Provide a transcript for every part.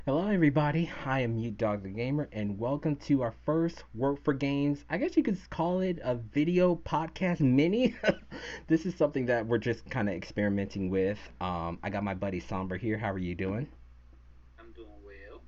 Hello, everybody. I am Mute Dog the Gamer, and welcome to our first Work for Games. I guess you could call it a video podcast mini. This is something that we're just kind of experimenting with. I got my buddy Somber here. How are you doing? I'm doing well.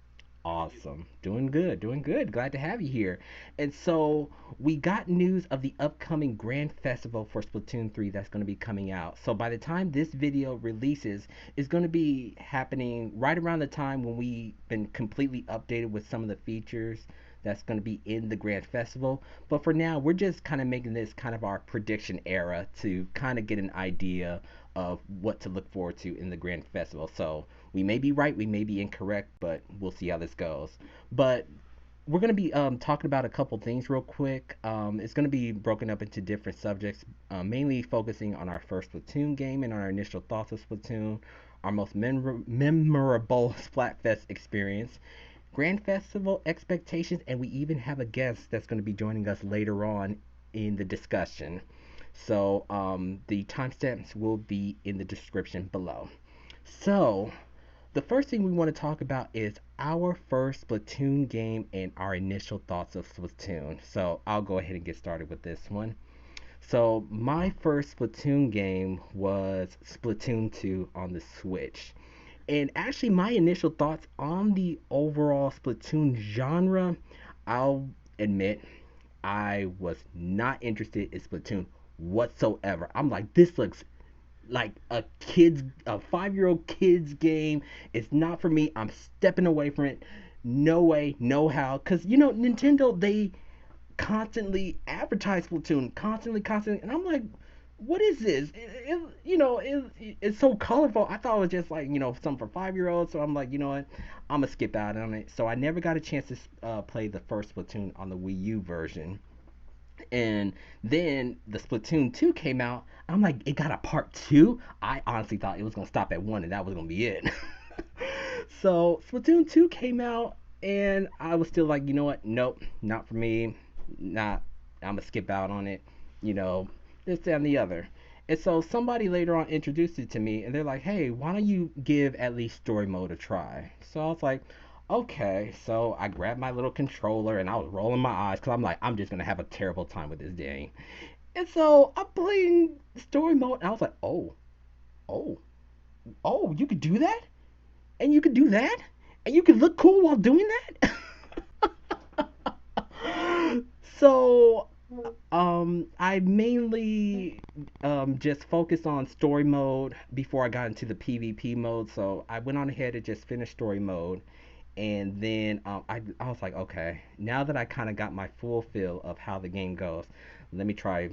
How are you? Awesome. Doing good, doing good. Glad to have you here. And so we got news of the upcoming Grand Festival for Splatoon 3 that's going to be coming out. So by the time this video releases, it's going to be happening right around the time when we've been completely updated with some of the features that's going to be in the Grand Festival. But for now, we're just kind of making this kind of our prediction era to kind of get an idea of what to look forward to in the Grand Festival. So we may be right, we may be incorrect, but we'll see how this goes. But we're going to be talking about a couple things real quick. It's going to be broken up into different subjects, mainly focusing on our first Splatoon game and our initial thoughts of Splatoon, our most memorable Splatfest experience, Grand Festival expectations, and we even have a guest that's going to be joining us later on in the discussion. So the timestamps will be in the description below. So the first thing we want to talk about is our first Splatoon game and our initial thoughts of Splatoon. So I'll go ahead and get started with this one. So my first Splatoon game was Splatoon 2 on the Switch. And actually my initial thoughts on the overall Splatoon genre, I'll admit I was not interested in Splatoon whatsoever. I'm like, this looks like a 5-year-old kid's game. It's not for me. I'm stepping away from it. No way, no how. Cause Nintendo, they constantly advertise Splatoon, constantly, and I'm like, what is this? It's so colorful. I thought it was just like something for 5-year-olds. So I'm like, you know what? I'm gonna skip out on it. So I never got a chance to play the first Splatoon on the Wii U version. And then the Splatoon 2 came out. I'm like, it got a part 2? I honestly thought it was going to stop at 1 and that was going to be it. So Splatoon 2 came out and I was still like, you know what? Nope, not for me. Not, I'm going to skip out on it. You know, this, that, and the other. And so somebody later on introduced it to me and they're like, hey, why don't you give at least story mode a try? So I was like, okay, so I grabbed my little controller and I was rolling my eyes because I'm like, I'm just gonna have a terrible time with this game. And so I'm playing story mode, and I was like, oh, you could do that, and you could do that, and you could look cool while doing that. So, I mainly just focused on story mode before I got into the PvP mode. So I went on ahead and just finished story mode, and then I was like, okay, now that I kind of got my full feel of how the game goes, let me try,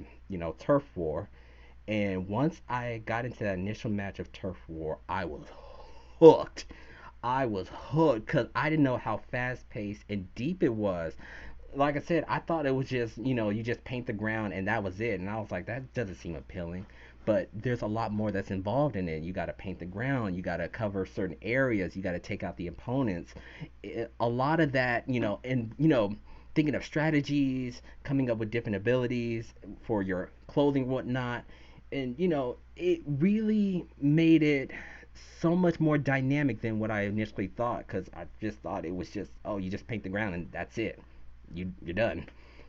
Turf War. And once I got into that initial match of Turf War, I was hooked. I was hooked because I didn't know how fast paced and deep it was. Like I said, I thought it was just, you just paint the ground and that was it. And I was like, that doesn't seem appealing. But there's a lot more that's involved in it. You got to paint the ground, you got to cover certain areas, you got to take out the opponents. A lot of that, and, thinking of strategies, coming up with different abilities for your clothing, whatnot. And, it really made it so much more dynamic than what I initially thought because I just thought it was just, oh, you just paint the ground and that's it, you're done.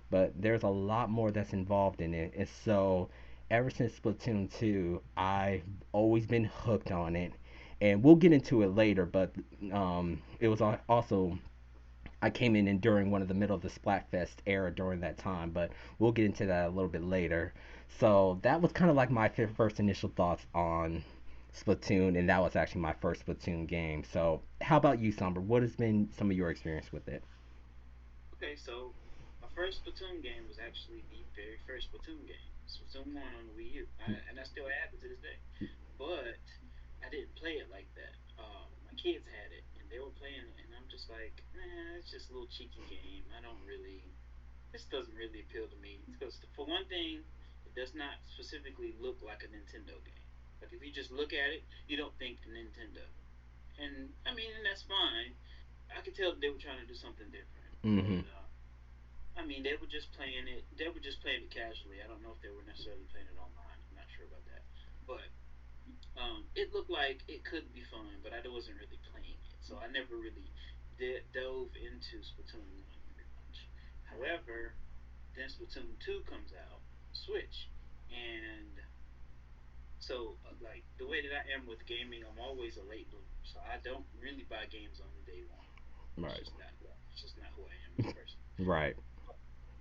But there's a lot more that's involved in it, and so ever since Splatoon 2, I've always been hooked on it. And we'll get into it later, but it was also I came in and during one of the middle of the Splatfest era during that time, but we'll get into that a little bit later. So that was kind of like my first initial thoughts on Splatoon, and that was actually my first Splatoon game. So how about you, Somber? What has been some of your experience with it? Okay, so my first Splatoon game was actually the very first Splatoon game, Splatoon 1 on the Wii U, and I still have it to this day. But I didn't play it like that. My kids had it, and they were playing it, and I'm just like, it's just a little cheeky game. I don't really, this doesn't really appeal to me. Because for one thing, it does not specifically look like a Nintendo game. Like if you just look at it, you don't think Nintendo. And I mean, and that's fine. I could tell they were trying to do something different, but Mm-hmm. I mean, they were just playing it. They were just playing it casually. I don't know if they were necessarily playing it online. I'm not sure about that, but it looked like it could be fun, but I wasn't really playing it. So I never really dove into Splatoon 1 very much. However, then Splatoon 2 comes out, Switch, and so like the way that I am with gaming, I'm always a late bloomer. So I don't really buy games on the day one. It's Right. just not it's just not who I am as a person. Right.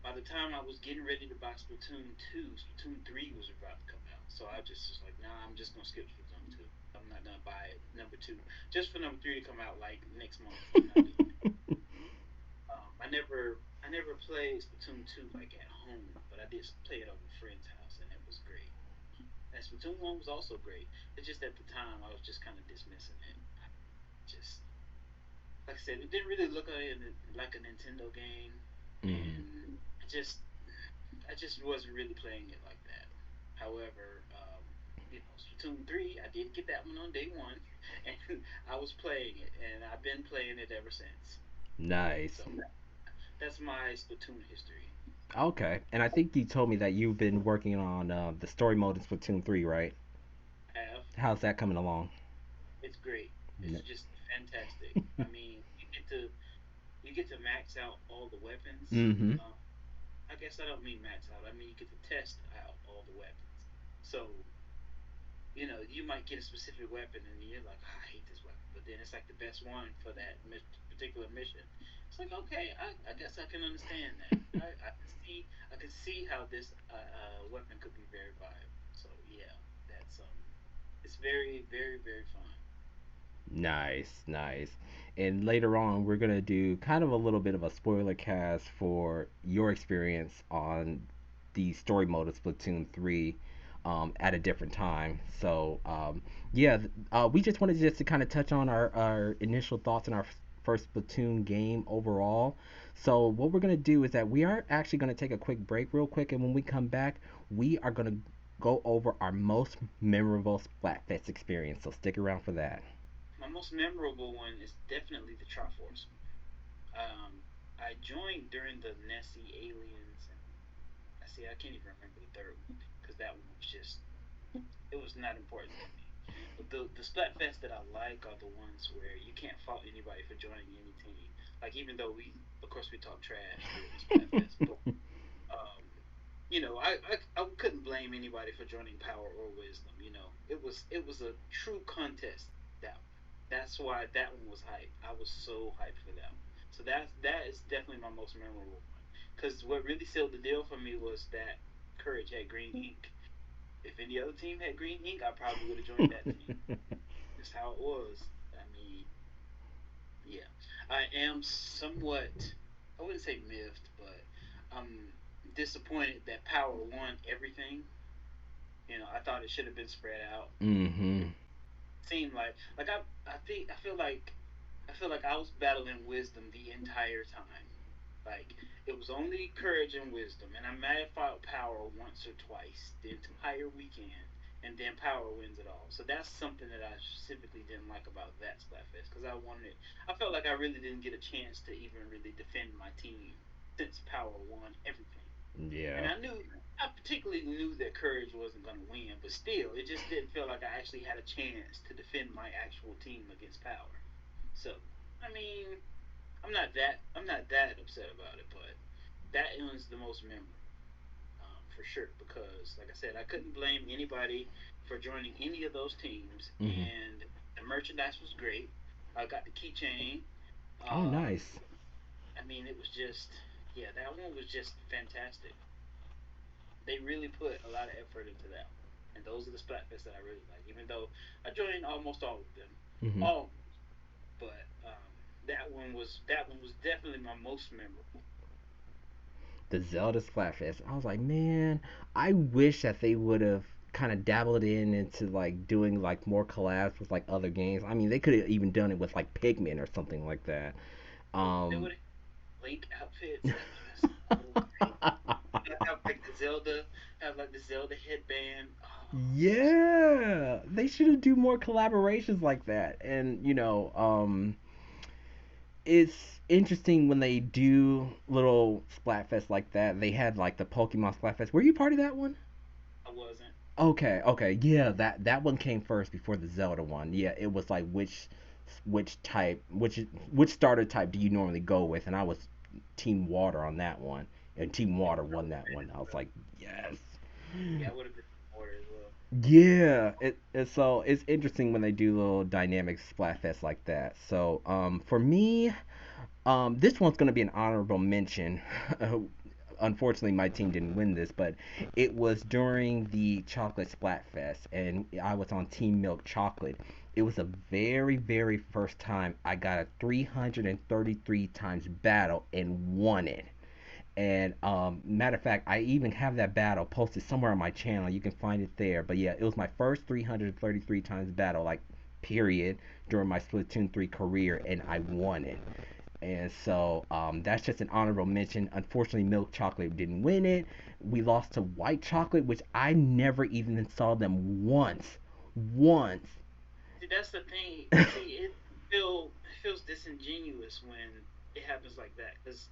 By the time I was getting ready to buy Splatoon 2, Splatoon 3 was about to come out. So I just was like, nah, I'm just gonna skip Splatoon 2. I'm not gonna buy it number 2 just for number 3 to come out like next month. I'm not doing it. I never played Splatoon 2 like at home, but I did play it over a friend's house, and it was great. And Splatoon 1 was also great. It's just at the time I was just kind of dismissing it. Just like I said, it didn't really look like a Nintendo game, Hmm. and I just wasn't really playing it like that. However, Splatoon 3, I did get that one on day one, and I was playing it, and I've been playing it ever since. Nice. So that's my Splatoon history. Okay. And I think you told me that you've been working on the story mode in Splatoon 3, right? I have. How's that coming along? It's great. It's just fantastic. I mean, you get to max out all the weapons. Mm-hmm. Um, I guess I don't mean max out. I mean you get to test out all the weapons. So you might get a specific weapon and you're like, "Ah, I hate this weapon," but then it's like the best one for that particular mission. It's like, okay, I guess I can understand that. I can see how this weapon could be very viable. So yeah, it's very very very fun. Nice, nice. And later on, we're gonna do kind of a little bit of a spoiler cast for your experience on the story mode of Splatoon 3 at a different time. So, yeah, we just wanted just to kind of touch on our initial thoughts on our first Splatoon game overall. So, what we're gonna do is that we are actually gonna take a quick break, real quick, and when we come back, we are gonna go over our most memorable Splatfest experience. So, stick around for that. My most memorable one is definitely the Triforce. I joined during the Nessie Aliens, and I can't even remember the third one because that one was just it was not important to me. But the Splatfest that I like are the ones where you can't fault anybody for joining any team. Like even though we, of course, we talk trash during the Splatfest, but um, I couldn't blame anybody for joining Power or Wisdom. It was a true contest. That that's why that one was hyped. I was so hyped for that one. So that is definitely my most memorable one. Because what really sealed the deal for me was that Courage had green ink. If any other team had green ink, I probably would have joined that team. That's how it was. I mean, yeah, I am somewhat. I wouldn't say miffed, but I'm disappointed that Power won everything. I thought it should have been spread out. Mm-hmm. It seemed like I feel like I was battling Wisdom the entire time. Like it was only Courage and Wisdom, and I might have fought Power once or twice the entire weekend, and then Power wins it all. So that's something that I specifically didn't like about that Splatfest because I felt like I really didn't get a chance to even really defend my team since Power won everything. And Yeah. I particularly knew that Courage wasn't going to win, but still, it just didn't feel like I actually had a chance to defend my actual team against Power. So, I mean, I'm not that upset about it, but that was the most memorable for sure because, like I said, I couldn't blame anybody for joining any of those teams, Mm-hmm. and the merchandise was great. I got the keychain. Oh, Um, nice. I mean, it was just yeah, that one was just fantastic. They really put a lot of effort into that one. And those are the Splatfests that I really like. Even though I joined almost all of them, Mm-hmm. all, but that one was definitely my most memorable. The Zelda Splatfest. I was like, man, I wish that they would have kind of dabbled into like doing like more collabs with like other games. I mean, they could have even done it with like Pikmin or something like that. They Um, would Link outfits. That would have been so great. Have like the Zelda headband. Oh, just yeah, they should have do more collaborations like that. And it's interesting when they do little Splatfest like that. They had like the Pokemon Splatfest. Were you part of that one? I wasn't. Okay, okay, yeah, that one came first before the Zelda one. Yeah, it was like which which starter type do you normally go with? And I was Team Water on that one, and Team Yeah, Water I won would that one. I was like, yes. yeah, I would have been order as well. Yeah, so it's interesting when they do little dynamic Splatfest like that. So for me, this one's gonna be an honorable mention. Unfortunately, my team didn't win this, but it was during the Chocolate Splatfest, and I was on Team Milk Chocolate. It was a very, very first time I got a 333 times battle and won it. And matter of fact, I even have that battle posted somewhere on my channel. You can find it there. But yeah, it was my first 333 times battle, like period, during my Splatoon 3 career, and I won it. And so that's just an honorable mention. Unfortunately, Milk Chocolate didn't win it. We lost to White Chocolate, which I never even saw them once. Once. See, that's the thing. See, it feels disingenuous when it happens like that. Because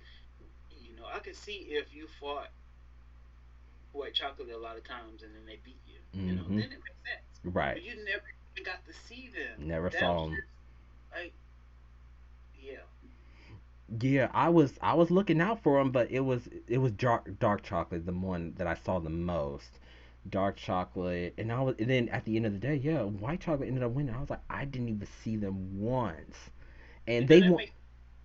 I could see if you fought white chocolate a lot of times and then they beat you. Hmm. Then it makes sense. Right. But you never even got to see them. Never That was saw them. just like, yeah, Yeah, I was looking out for them, but it was dark chocolate, the one that I saw the most. Dark chocolate, and then at the end of the day, yeah, white chocolate ended up winning. I was like, I didn't even see them once, and they that won. makes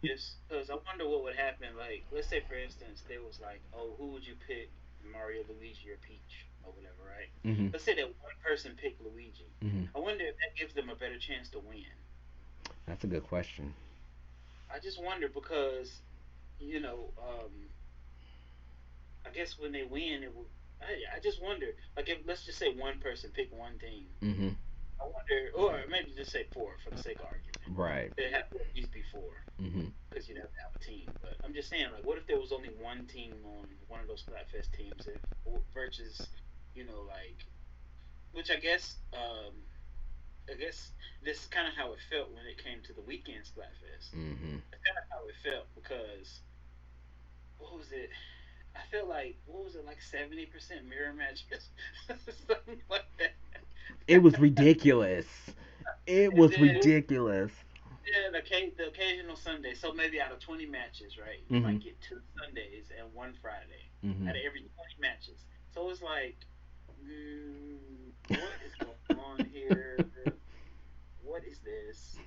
just because I wonder what would happen. Like, let's say for instance, there was like, oh, who would you pick, Mario, Luigi, or Peach, or whatever, right? Hmm. Let's say that one person picked Luigi. Hmm. I wonder if that gives them a better chance to win. That's a good question. I just wonder because you know, I guess when they win, it will. I just wonder, like, if let's just say one person pick one team. Hmm. I wonder, or maybe just say four for the sake of argument. Right. It have to at least be four Hmm. because you'd have to have a team. But I'm just saying, like, what if there was only one team on one of those Splatfest teams versus, like, which I guess this is kind of how it felt when it came to the weekend Splatfest. Hmm. That's kind of how it felt because what was it? I feel like what was it like 70% mirror matches, something like It was that. ridiculous. It And was then ridiculous. yeah, the occasional Sunday. So maybe out of 20 matches, right? You Hmm. might get two Sundays and one Friday Hmm. out of every 20 matches. So it's like, what is going on here? What is this?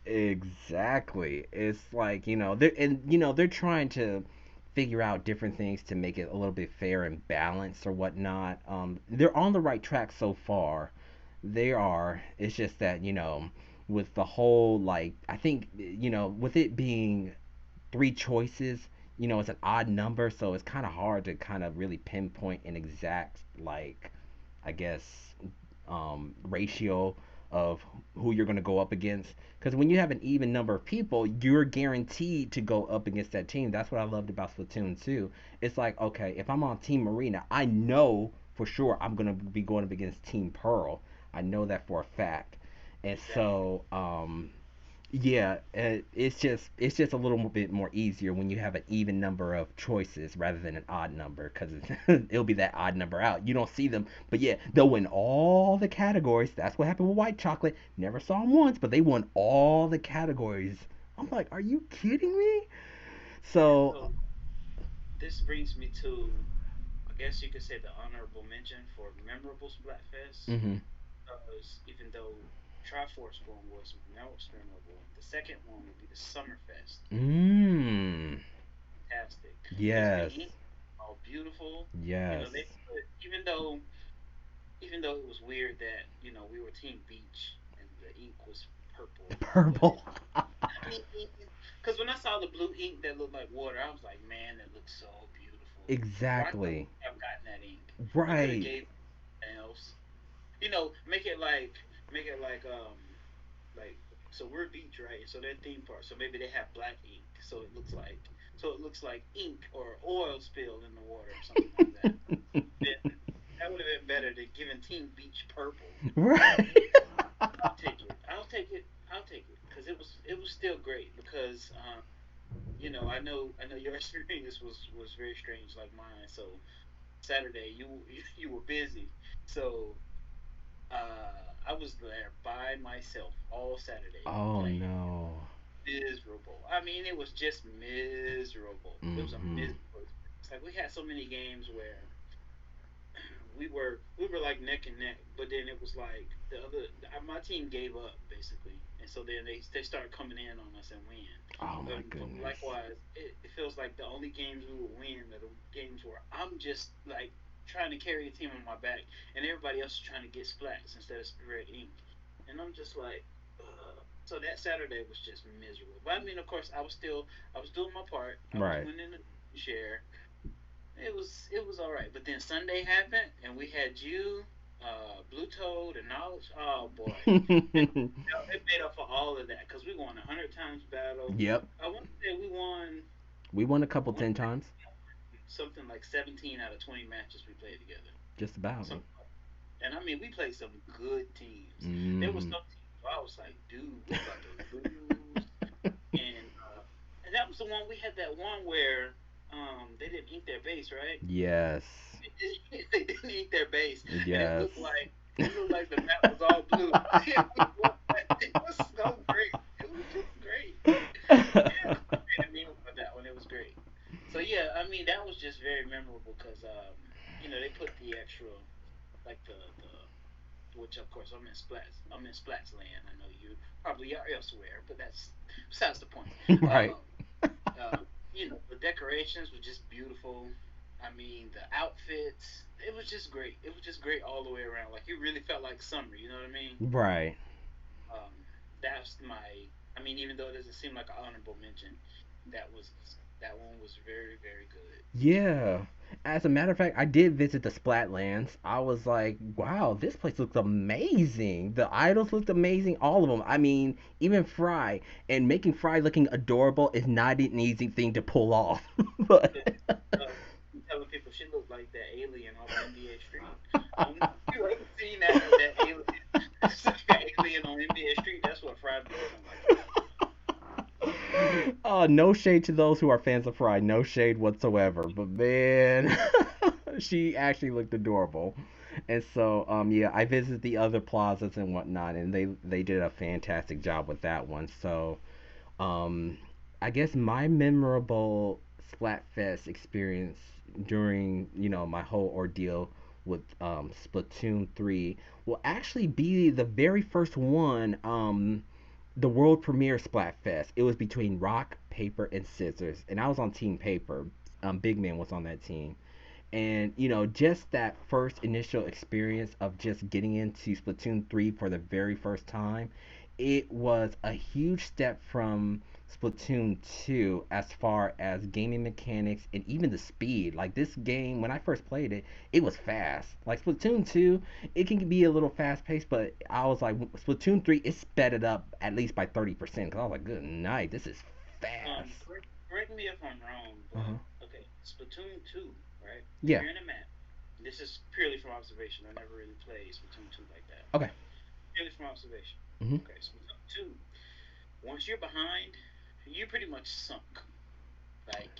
Exactly. It's like, they're trying to figure out different things to make it a little bit fair and balanced or whatnot. They're on the right track so far. They are. It's just that, with the whole, like, I think, with it being three choices, it's an odd number, so it's kind of hard to kind of really pinpoint an exact, like, I guess, ratio of who you're going to go up against. Because when you have an even number of people, you're guaranteed to go up against that team. That's what I loved about Splatoon 2. It's like, okay, if I'm on Team Marina, I know for sure I'm going to be going up against Team Pearl. I know that for a fact. And Exactly. so, yeah, it's just a little bit more easier when you have an even number of choices rather than an odd number because it'll be that odd number out. You don't see them, but yeah, they'll win all the categories. That's what happened with White Chocolate. Never saw them once, but they won all the categories. I'm like, are you kidding me? Yeah. So, So this brings me to, I guess you could say, the honorable mention for memorable Splatfest. mm-hmm. Because even though Triforce one was most memorable, the second one would be the Summerfest. Mm, Fantastic, because the yes, ink all beautiful. yes, They put, even though it was weird that we were Team Beach and the ink was purple, but purple. I mean, because when I saw the blue ink that looked like water, I was like, man, that looks so beautiful. Why couldn't Exactly. we have gotten that ink? You could have Right. gave something else. Make it like so we're beach, right? So their theme park. So maybe they have black ink. So it looks like ink or oil spill in the water or something like that. Then that would have been better than giving Team Beach purple. Right. I'll take it. I'll take it. I'll take it because it was still great because I know your experience was very strange like mine. So Saturday you were busy. So I was there by myself all Saturday Oh playing. no. Miserable. I mean, it was just miserable. It was a Mm-hmm. miserable experience. Like we had so many games where we were like neck and neck, but then it was like my team gave up basically, and so then they started coming in on us and win. Oh my But goodness. likewise, it feels like the only games we would win are the games where I'm just like trying to carry the team on my back, and everybody else is trying to get splats instead of red ink, and I'm just like. So that Saturday was just miserable. But I mean, of course, I was doing my part. I was Right. winning the share, it was all right. But then Sunday happened, and we had you, Blue Toad, and Knowledge. Oh boy, and it made up for all of that because we won 100 times battle. Yep. I want to say we won. We won a I couple want 10 to say times. something like 17 out of 20 matches we played together. Just about. Some, and I mean, we played some good teams. There was Mm-hmm. some teams where I was like, dude, we about to lose. And that was the one we had that one where they didn't ink their base, right? Yes. They didn't ink their base, and Yes. it looked like the map was all blue. It was so great. It was just great. Yeah, I made a meme about that one. It was great. So yeah, I mean that was just very memorable because they put the extra like the which of course I'm in Splats land. I know you probably are elsewhere, but that's besides the point. Right. Um, the decorations were just beautiful. I mean, the outfits, it was just great. It was just great all the way around. Like you really felt like summer. You know what I mean? Right. Um, that's my. I mean, even though it doesn't seem like an honorable mention, that was that one was very very good. Yeah. As a matter of fact, I did visit the Splatlands. I was like, wow, this place looks amazing. The idols looked amazing, all of them. I mean, even Fry. And making Fry looking adorable is not an easy thing to pull off. But I'm telling people she looked like that alien off NBA Street. I don't know if you ever seen that alien, that alien on NBA Street. That's what Friday be looking like. no shade to those who are fans of Fry, no shade whatsoever. But man, she actually looked adorable. And so, yeah, I visited the other plazas and whatnot, and they did a fantastic job with that one. So, um, I guess my memorable Splatfest experience during my whole ordeal with Splatoon 3 will actually be the very first one. The world premiere Splatfest. It was between rock, paper, and scissors, and I was on Team Paper. Big Man was on that team, and just that first initial experience of just getting into Splatoon 3 for the very first time, it was a huge step from Splatoon 2 as far as gaming mechanics and even the speed. Like this game, when I first played it, it was fast. Like Splatoon 2, it can be a little fast paced, but I was like, Splatoon 3, it sped it up at least by 30%. Because I was like, good night, this is fast. Correct me if I'm wrong, Uh but huh. okay, Splatoon 2, right? If Yeah. you're in a map, this is purely from observation. I never really played Splatoon 2 like that. Okay. Purely from observation. Hmm. Okay, Splatoon 2, once you're behind, you're pretty much sunk. Like,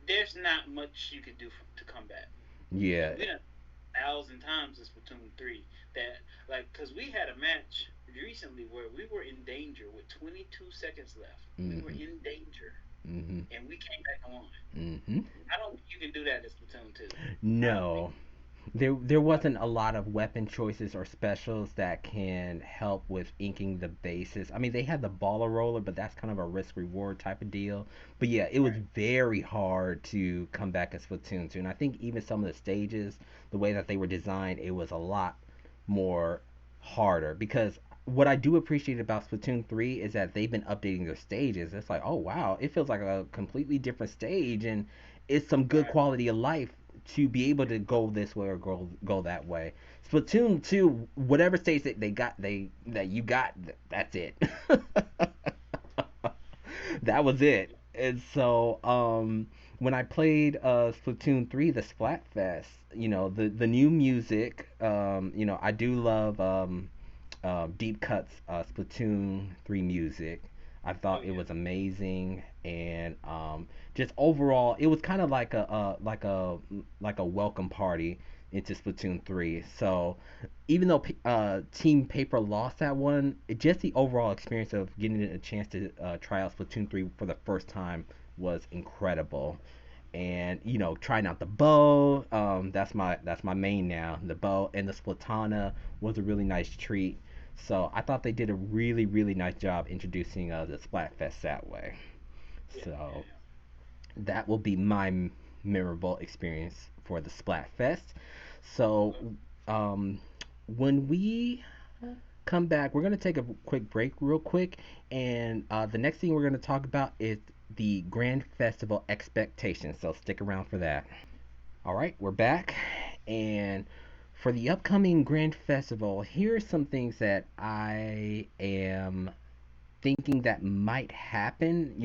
there's not much you could do to come back. Yeah. We done 1,000 times in Splatoon 3 that, like, because we had a match recently where we were in danger with 22 seconds left. We were Hmm. in danger Hmm. and we came back and won. Hmm. I don't think you can do that in Splatoon 2. I don't think. No, there wasn't a lot of weapon choices or specials that can help with inking the bases. I mean, they had the baller roller, but that's kind of a risk reward type of deal. But yeah, it was Right. very hard to come back as Splatoon 2. And I think even some of the stages, the way that they were designed, it was a lot more harder because what I do appreciate about Splatoon 3 is that they've been updating their stages. It's like, oh wow, it feels like a completely different stage and it's some good Right. quality of life to be able to go this way or go that way. Splatoon 2, whatever stage that they got that you got, that's it. That was it. And so when I played Splatoon 3, the Splatfest, the new music, I do love Deep Cuts Splatoon 3 music. I Oh thought it yeah. was amazing, and just overall, it was kind of like a welcome party into Splatoon 3. So even though Team Paper lost that one, just the overall experience of getting a chance to try out Splatoon 3 for the first time was incredible. And trying out the bow, that's my main now. The bow and the Splatana was a really nice treat. So I thought they did a really really nice job introducing the Splatfest that way. Yeah, yeah, So yeah. that will be my memorable experience for the Splatfest. So Okay. um, when we come back, we're gonna take a quick break, real quick, and the next thing we're gonna talk about is the Grand Festival expectations. So stick around for that. All right, we're back, and for the upcoming Grand Festival, here are some things that I am thinking that might happen.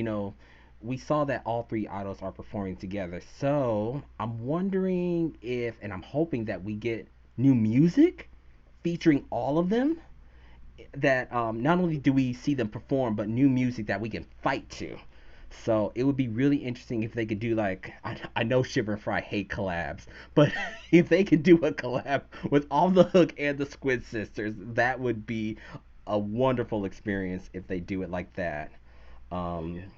We saw that all three idols are performing together. So I'm wondering if, and I'm hoping that we get new music featuring all of them. That not only do we see them perform, but new music that we can fight to. So it would be really interesting if they could do like I know Shiver and Fry hate collabs, but if they could do a collab with all the Hook and the Squid Sisters, that would be a wonderful experience if they do it like that. Oh yeah, Um,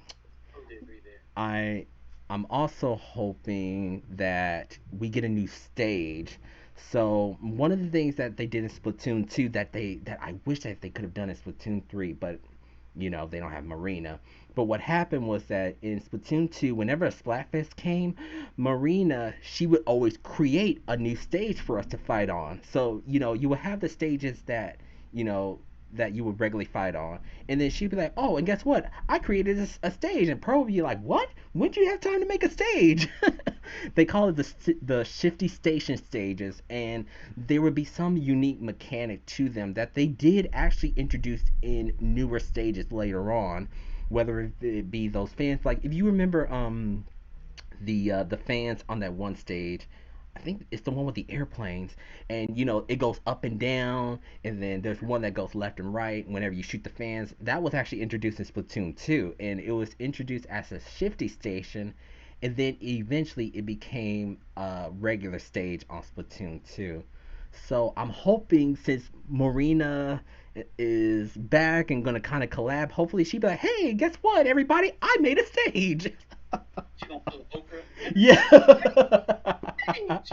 totally agree there. I I'm also hoping that we get a new stage. So one of the things that they did in Splatoon 2 that I wish that they could have done in Splatoon 3, but they don't have Marina. But what happened was that in Splatoon 2, whenever a Splatfest came, Marina, she would always create a new stage for us to fight on. So, you would have the stages you know, that you would regularly fight on. And then she'd be like, oh, and guess what? I created a stage. And Pro would be like, what? When do you have time to make a stage? They call it the shifty station stages. And there would be some unique mechanic to them that they did actually introduce in newer stages later on, whether it be those fans. Like, if you remember the fans on that one stage, I think it's the one with the airplanes, and it goes up and down, and then there's one that goes left and right whenever you shoot the fans. That was actually introduced in Splatoon 2, and it was introduced as a shifty station, and then eventually it became a regular stage on Splatoon 2. So I'm hoping, since Marina is back and gonna kind of collab, hopefully she'll be like, hey, guess what, everybody, I made a stage. She gonna pull Okra. Yeah. Stage.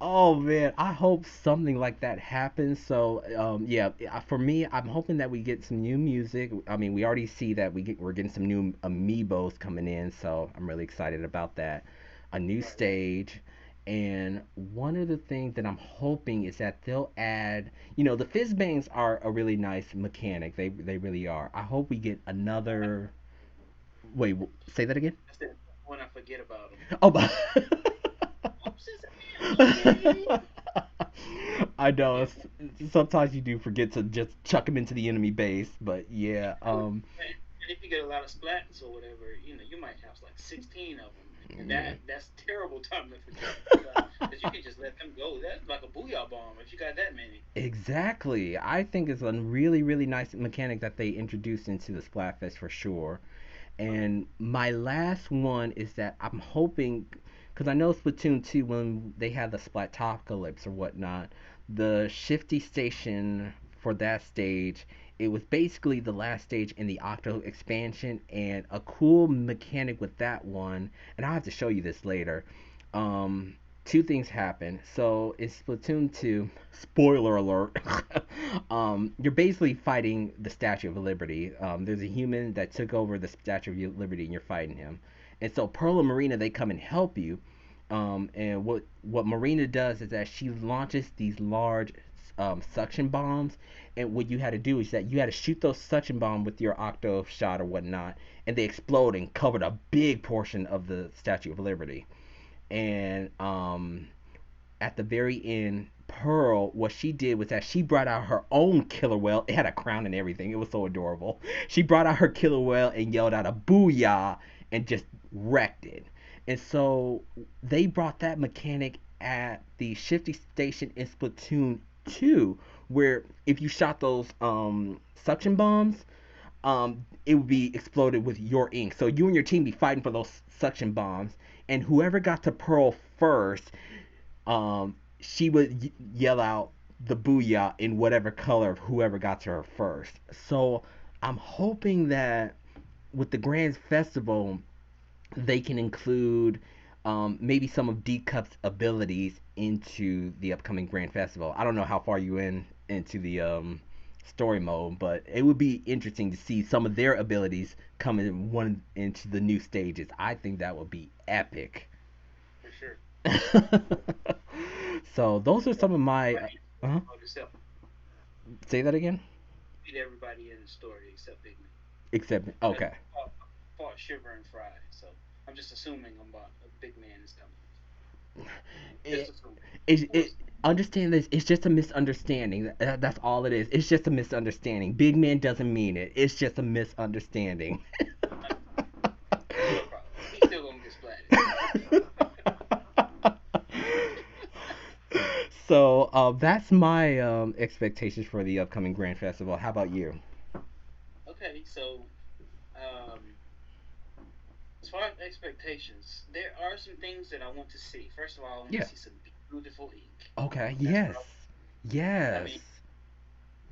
Oh man, I hope something like that happens. So yeah, for me, I'm hoping that we get some new music. I mean, we already see that we're getting some new amiibos coming in, so I'm really excited about that. A new Right, right. stage, and one of the things that I'm hoping is that they'll add, the fizz bangs are a really nice mechanic. They really are. I hope we get another. Wait, say that again. That's the when I forget about them. Oh, but Oops, it's a okay. I know. Yeah, Sometimes you do forget to just chuck them into the enemy base, but yeah. and if you get a lot of splats or whatever, you might have like 16 of them, and that's terrible time to forget because you can just let them go. That's like a booyah bomb if you got that many. Exactly. I think it's a really, really nice mechanic that they introduced into the Splatfest for sure. Right. And my last one is that I'm hoping, because I know Splatoon 2, when they had the Splatocalypse or whatnot, the shifty station for that stage, it was basically the last stage in the Octo expansion, and a cool mechanic with that one, and I'll have to show you this later. Um, Two things happen. So in Splatoon 2, spoiler alert, you're basically fighting the Statue of Liberty. There's a human that took over the Statue of Liberty, and you're fighting him. And so Pearl and Marina, they come and help you. And what Marina does is that she launches these large suction bombs, and what you had to do is that you had to shoot those suction bombs with your octo shot or whatnot, and they explode and covered a big portion of the Statue of Liberty. And at the very end, Pearl, what she did was that she brought out her own killer whale. It had a crown and everything. It was so adorable. She brought out her killer whale and yelled out a booyah and just wrecked it. And so they brought that mechanic at the shifty station in Splatoon 2, where if you shot those suction bombs, it would be exploded with your ink. So you and your team be fighting for those suction bombs, and whoever got to Pearl first, she would yell out the booyah in whatever color of whoever got to her first. So I'm hoping that with the Grand Festival, they can include maybe some of D Cup's abilities into the upcoming Grand Festival. I don't know how far you into the story mode, but it would be interesting to see some of their abilities coming one into the new stages. I think that would be epic. for sure. So those are some of my. Right. Uh, Except say that again. beat everybody in the story except Big Man. Except That's okay. fought Shiver and Fry. So I'm just assuming a Big Man is coming. Just It, assuming. it understand this. It's just a misunderstanding. That's all it is. It's just a misunderstanding. Big man doesn't mean it. It's just a misunderstanding. No problem. He's still gonna get splatted. So that's my expectations for the upcoming Grand Festival. How about you? Okay, so um, as far as expectations, there are some things that I want to see. First of all, I want to Yeah. see some beautiful ink. Okay. That's Yes. what I Yes. mean.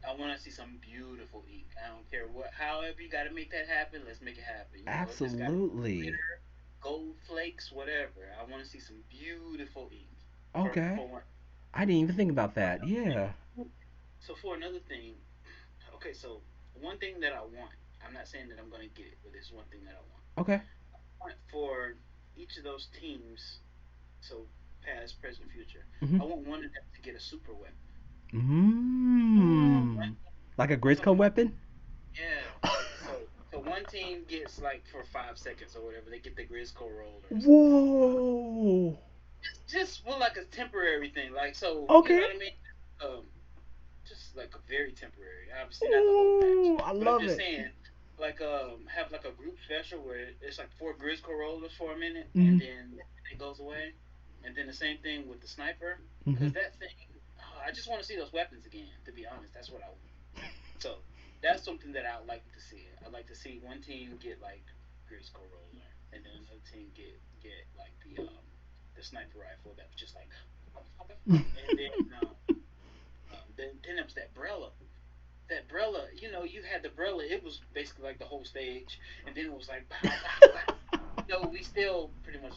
I want to see some beautiful ink. I don't care what, however you got to make that happen. Let's make it happen. If it's got Absolutely. glitter, gold flakes, whatever. I want to see some beautiful ink. Okay. For one. I didn't even think about For that. another thing. Yeah. So for another thing, okay. So one thing that I want. I'm not saying that I'm gonna get it, but it's one thing that I want. Okay. I want for each of those teams. So past, present, future. Mhm. I want one of them to get a super weapon. One, Mmm. Like a so Grisco weapon? yeah, like so one team gets like for 5 seconds or whatever, they get the Grisco rollers. Whoa. Just for like a temporary thing, like so you know Okay. what I mean? Um, just like a very temporary. Obviously not the whole match, Ooh, I but I'm love just it. saying, like have like a group special where it's like four Grisco rollers for a minute, and Mhm. then it goes away, and then the same thing with the sniper, Mhm. because that thing, I just want to see those weapons again. To be honest, that's what I want. So that's something that I would like to see. I'd like to see one team get like Grisco roller, and then another team get like the sniper rifle that was just like, and then then it was that Brella. That Brella, you had the Brella. It was basically like the whole stage, and then it was like, pow, pow, pow. We still pretty much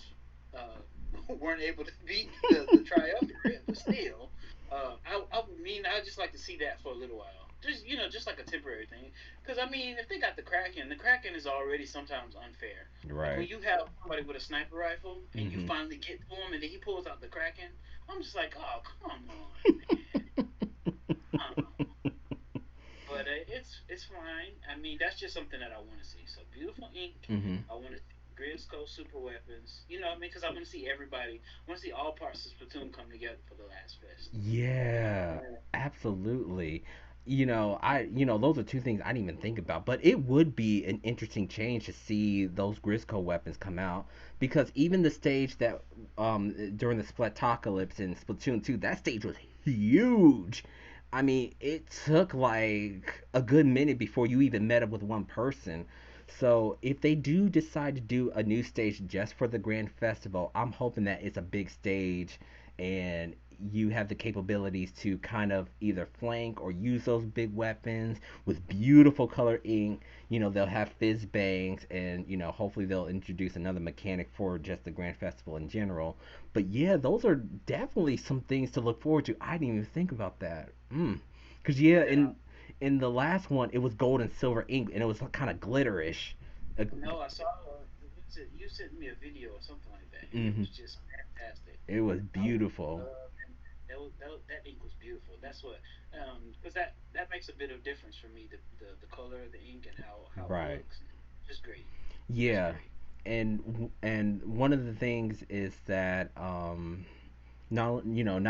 weren't able to beat the triumvirate, but still, I mean, I just like to see that for a little while. Just like a temporary thing. Because I mean, if they got the Kraken is already sometimes unfair. Like when Right. you have somebody with a sniper rifle and you Mhm. finally get to him, and then he pulls out the Kraken, I'm just like, oh come on, man. But it's fine. I mean, that's just something that I want to see. So beautiful ink. Mhm. I want to see Grisco super weapons. You know what I mean? Because I want to see everybody. I want to see all parts of Splatoon come together for the last fest. Yeah, Yeah. absolutely. Those are two things I didn't even think about, but it would be an interesting change to see those Grisco weapons come out because even the stage that during the Splatocalypse in Splatoon 2, that stage was huge. I mean, it took like a good minute before you even met up with one person. So if they do decide to do a new stage just for the Grand Festival, I'm hoping that it's a big stage and you have the capabilities to kind of either flank or use those big weapons with beautiful color ink. They'll have fizz bangs and, hopefully they'll introduce another mechanic for just the Grand Festival in general. But yeah, those are definitely some things to look forward to. I didn't even think about that. Cause yeah, Yeah. in the last one it was gold and silver ink and it was kind of glitterish. Uh, No, I saw. You sent me a video or something like that, and it hmm was just fantastic. It was I was beautiful. loving that ink was beautiful. That's what, because that makes a bit of difference for me. The color of the ink and how it Right. looks, just great, just Yeah, great. and one of the things is that not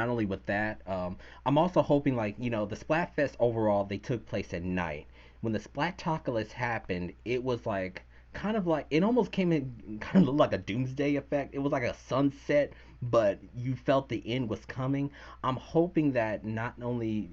only with that, I'm also hoping like the Splatfest overall they took place at night. When the Splatocalypse happened, it was like kind of like it almost came in kind of like a doomsday effect. It was like a sunset, but you felt the end was coming. I'm hoping that not only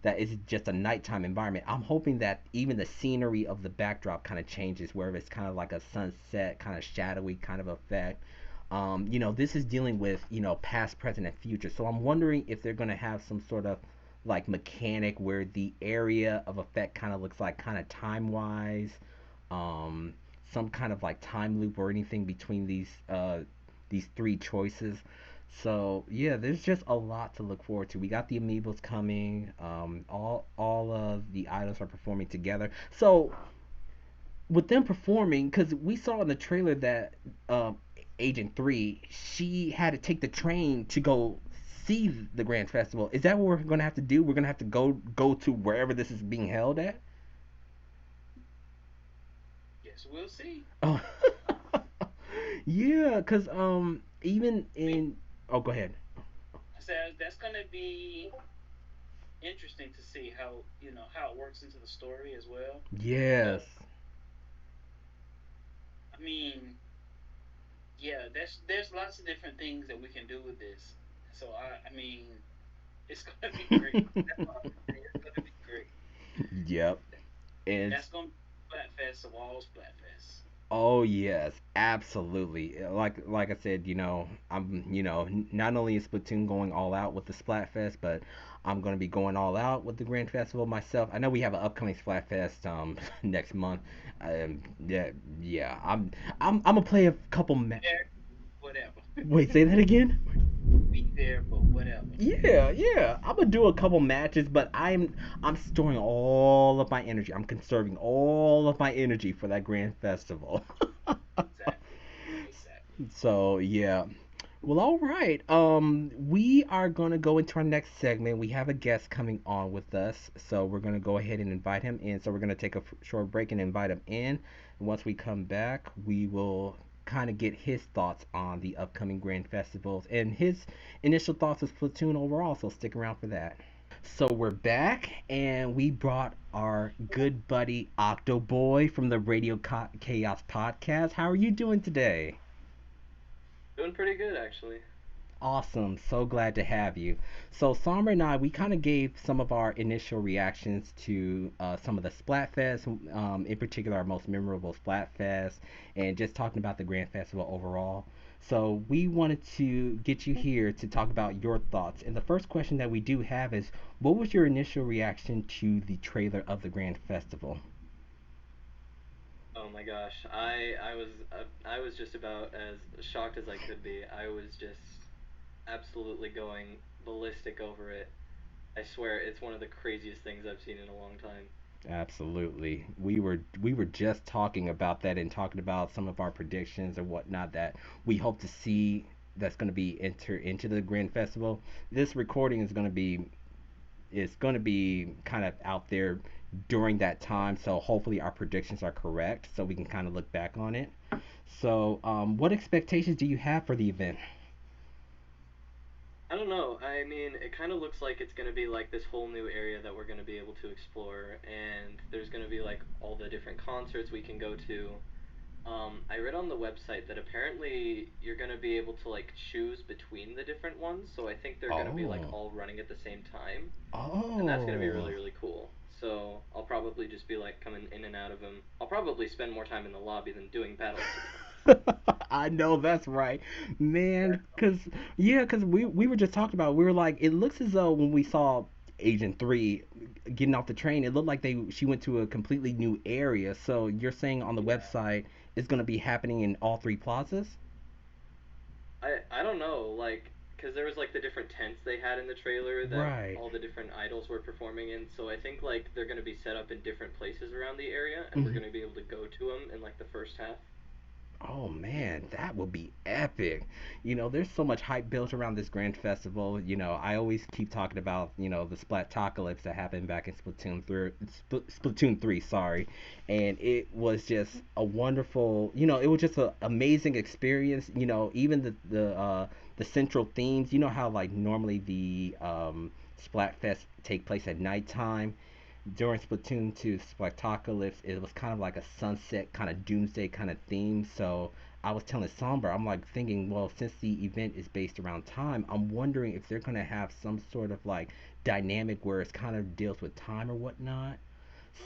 that it's just a nighttime environment. I'm hoping that even the scenery of the backdrop kind of changes, where it's kind of like a sunset, kind of shadowy kind of effect. This is dealing with, past, present, and future. So I'm wondering if they're going to have some sort of like mechanic where the area of effect kind of looks like kind of time wise, um, some kind of like time loop or anything between these three choices. So yeah, there's just a lot to look forward to. We got the amiibos coming. All of the items are performing together. So with them performing, because we saw in the trailer that Agent 3, she had to take the train to go see the Grand Festival. Is that what we're going to have to do? We're going to have to go to wherever this is being held at? Yes, we'll see. Oh, yeah, because even I mean, in. Oh, go ahead. I said that's gonna be interesting to see how how it works into the story as well. Yes. Because I mean, yeah, there's lots of different things that we can do with this. So I mean, it's gonna be great. That's all I'm gonna say. It's gonna be great. Yep. And That's gonna be Splatfest of all Splatfest. oh yes, absolutely. Like I said, I'm not only is Splatoon going all out with the Splatfest, but I'm gonna be going all out with the Grand Festival myself. I know we have an upcoming Splatfest next month. Yeah, yeah. I'm gonna play a couple. There, whatever. Wait, say that again. Be there, but whatever. Yeah, yeah. I'm gonna do a couple matches, but I'm storing all of my energy. I'm conserving all of my energy for that Grand Festival. Exactly. Exactly. So yeah. Well, all right. We are gonna go into our next segment. We have a guest coming on with us, so we're gonna go ahead and invite him in. So we're gonna take a short break and invite him in. And once we come back, we will kind of get his thoughts on the upcoming Grand Festivals and his initial thoughts of Splatoon overall. So stick around for that. So we're back, and we brought our good buddy Octoboy from the Chaos podcast. How are you doing today? Doing pretty good, actually. Awesome. So glad to have you. So, Somber and I, we kind of gave some of our initial reactions to some of the Splatfest, in particular, our most memorable Splatfest, and just talking about the Grand Festival overall. So, we wanted to get you here to talk about your thoughts. And the first question that we do have is, what was your initial reaction to the trailer of the Grand Festival? Oh my gosh, I was just about as shocked as I could be. I was just absolutely going ballistic over it. I swear it's one of the craziest things I've seen in a long time. Absolutely. We were just talking about that and talking about some of our predictions and whatnot that we hope to see that's going to be enter into the Grand Festival. This recording is going to be kind of out there during that time, so hopefully our predictions are correct so we can kind of look back on it. So, what expectations do you have for the event? I don't know. I mean, it kind of looks like it's going to be like this whole new area that we're going to be able to explore, and there's going to be like all the different concerts we can go to. I read on the website that apparently you're going to be able to like choose between the different ones, so I think they're going to be like Oh, all running at the same time, and that's going to be oh. really, really cool. So I'll probably just be like coming in and out of them. I'll probably spend more time in the lobby than doing battles, to be honest. I know that's right, man. Cause yeah, cause we were just talking about. We were like, it looks as though when we saw Agent 3 getting off the train, it looked like they she went to a completely new area. So you're saying on the Yeah. website it's gonna be happening in all three plazas? I don't know, like, because there was like the different tents they had in the trailer that Right. all the different idols were performing in. So I think like they're gonna be set up in different places around the area, and we're Mhm. gonna be able to go to them in like the first half. Oh man, that would be epic. There's so much hype built around this grand festival. I always keep talking about, the Splatocalypse that happened back in Splatoon 3, sorry. And it was just a wonderful, it was just an amazing experience. Even the central themes, how like normally the Splatfest take place at nighttime during Splatoon 2 Spectaculists, it was kind of like a sunset kind of doomsday kind of theme. So I was telling Somber, I'm like thinking, well, since the event is based around time, I'm wondering if they're gonna have some sort of like dynamic where it's kind of deals with time or whatnot.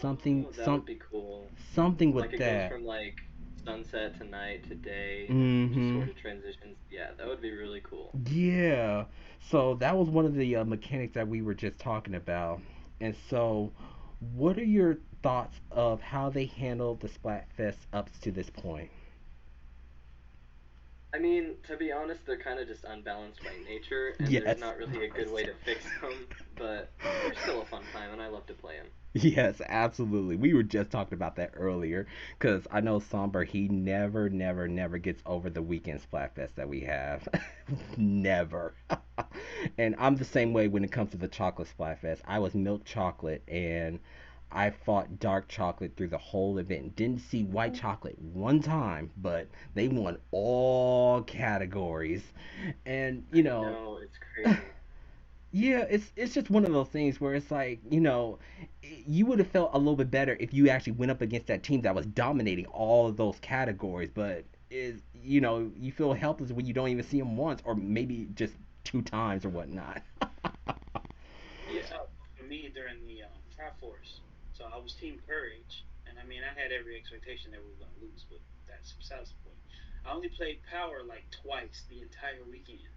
Something Oh, that some would be cool. something Like with it goes that. from like sunset to night to day, just Mm-hmm. sort of transitions. Yeah, that would be really cool. Yeah. So that was one of the mechanics that we were just talking about. And so, what are your thoughts of how they handled the Splatfest up to this point? I mean, to be honest, they're kind of just unbalanced by nature, and there's Yes. not really a good way to fix them, but they're still a fun time, and I love to play them. Yes, absolutely. We were just talking about that earlier because I know Somber, he never, never, never gets over the weekend Splatfest that we have. Never. And I'm the same way when it comes to the chocolate Splatfest. I was milk chocolate and I fought dark chocolate through the whole event. Didn't see white chocolate one time, but they won all categories. And, I know, it's crazy. yeah, it's just one of those things where it's like, you would have felt a little bit better if you actually went up against that team that was dominating all of those categories, but you feel helpless when you don't even see them once or maybe just two times or whatnot. Yeah. So for me during the Triforce, so I was Team Courage, and I mean I had every expectation that we were gonna lose, but that's besides the point. I only played Power like twice the entire weekend,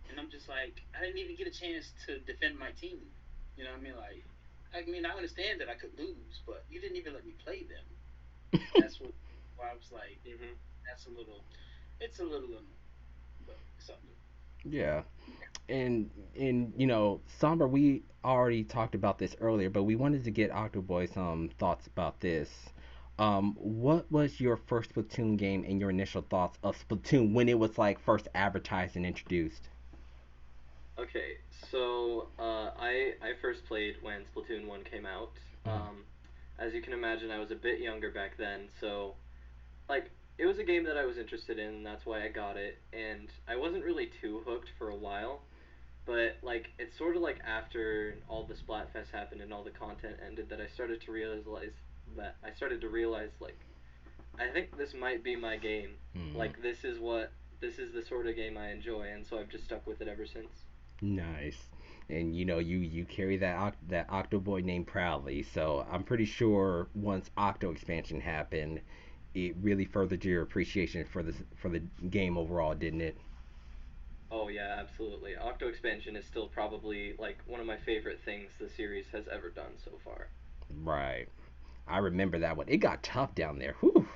and I'm just like I didn't even get a chance to defend my team. You know what I mean? Like, I mean I understand that I could lose, but you didn't even let me play them. That's what why I was like, Mhm. that's a little, it's a little annoying, but something. Yeah. And Somber, we already talked about this earlier, but we wanted to get Octoboy some thoughts about this. What was your first Splatoon game and your initial thoughts of Splatoon when it was like first advertised and introduced? Okay, so I first played when Splatoon 1 came out. Mm. As you can imagine, I was a bit younger back then, so like it was a game that I was interested in, and that's why I got it. And I wasn't really too hooked for a while, but like it's sort of like after all the Splatfest happened and all the content ended that I started to realize like I think this might be my game. Mm. Like this is the sort of game I enjoy, and so I've just stuck with it ever since. Nice. And you carry that Octoboy name proudly. So I'm pretty sure once Octo expansion happened, it really furthered your appreciation for the game overall, didn't it? Oh yeah, absolutely. Octo expansion is still probably like one of my favorite things the series has ever done so far. Right. I remember that one. It got tough down there. Whew.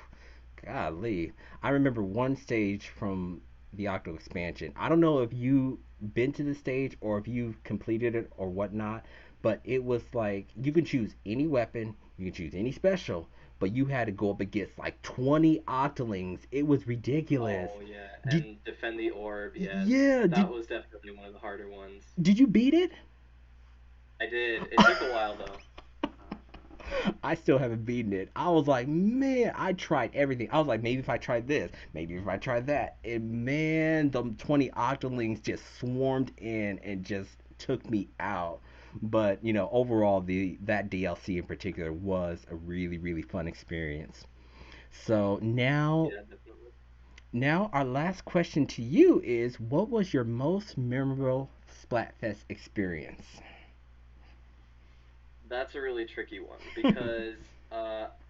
Golly. I remember one stage from the Octo expansion. I don't know if you been to the stage or if you completed it or whatnot, but it was like you can choose any weapon, you can choose any special, but you had to go up against like 20 octolings. It was ridiculous. Oh yeah, Did and defend the orb, yes. yeah, That was definitely one of the harder ones. did you beat it? I did. It took a while though. I still haven't beaten it. I was like, man, I tried everything. I was like, maybe if I tried this, maybe if I tried that. And man, the 20 octolings just swarmed in and just took me out. But overall, the that DLC in particular was a really, really fun experience. So Yeah, definitely. now our last question to you is, what was your most memorable Splatfest experience? That's a really tricky one because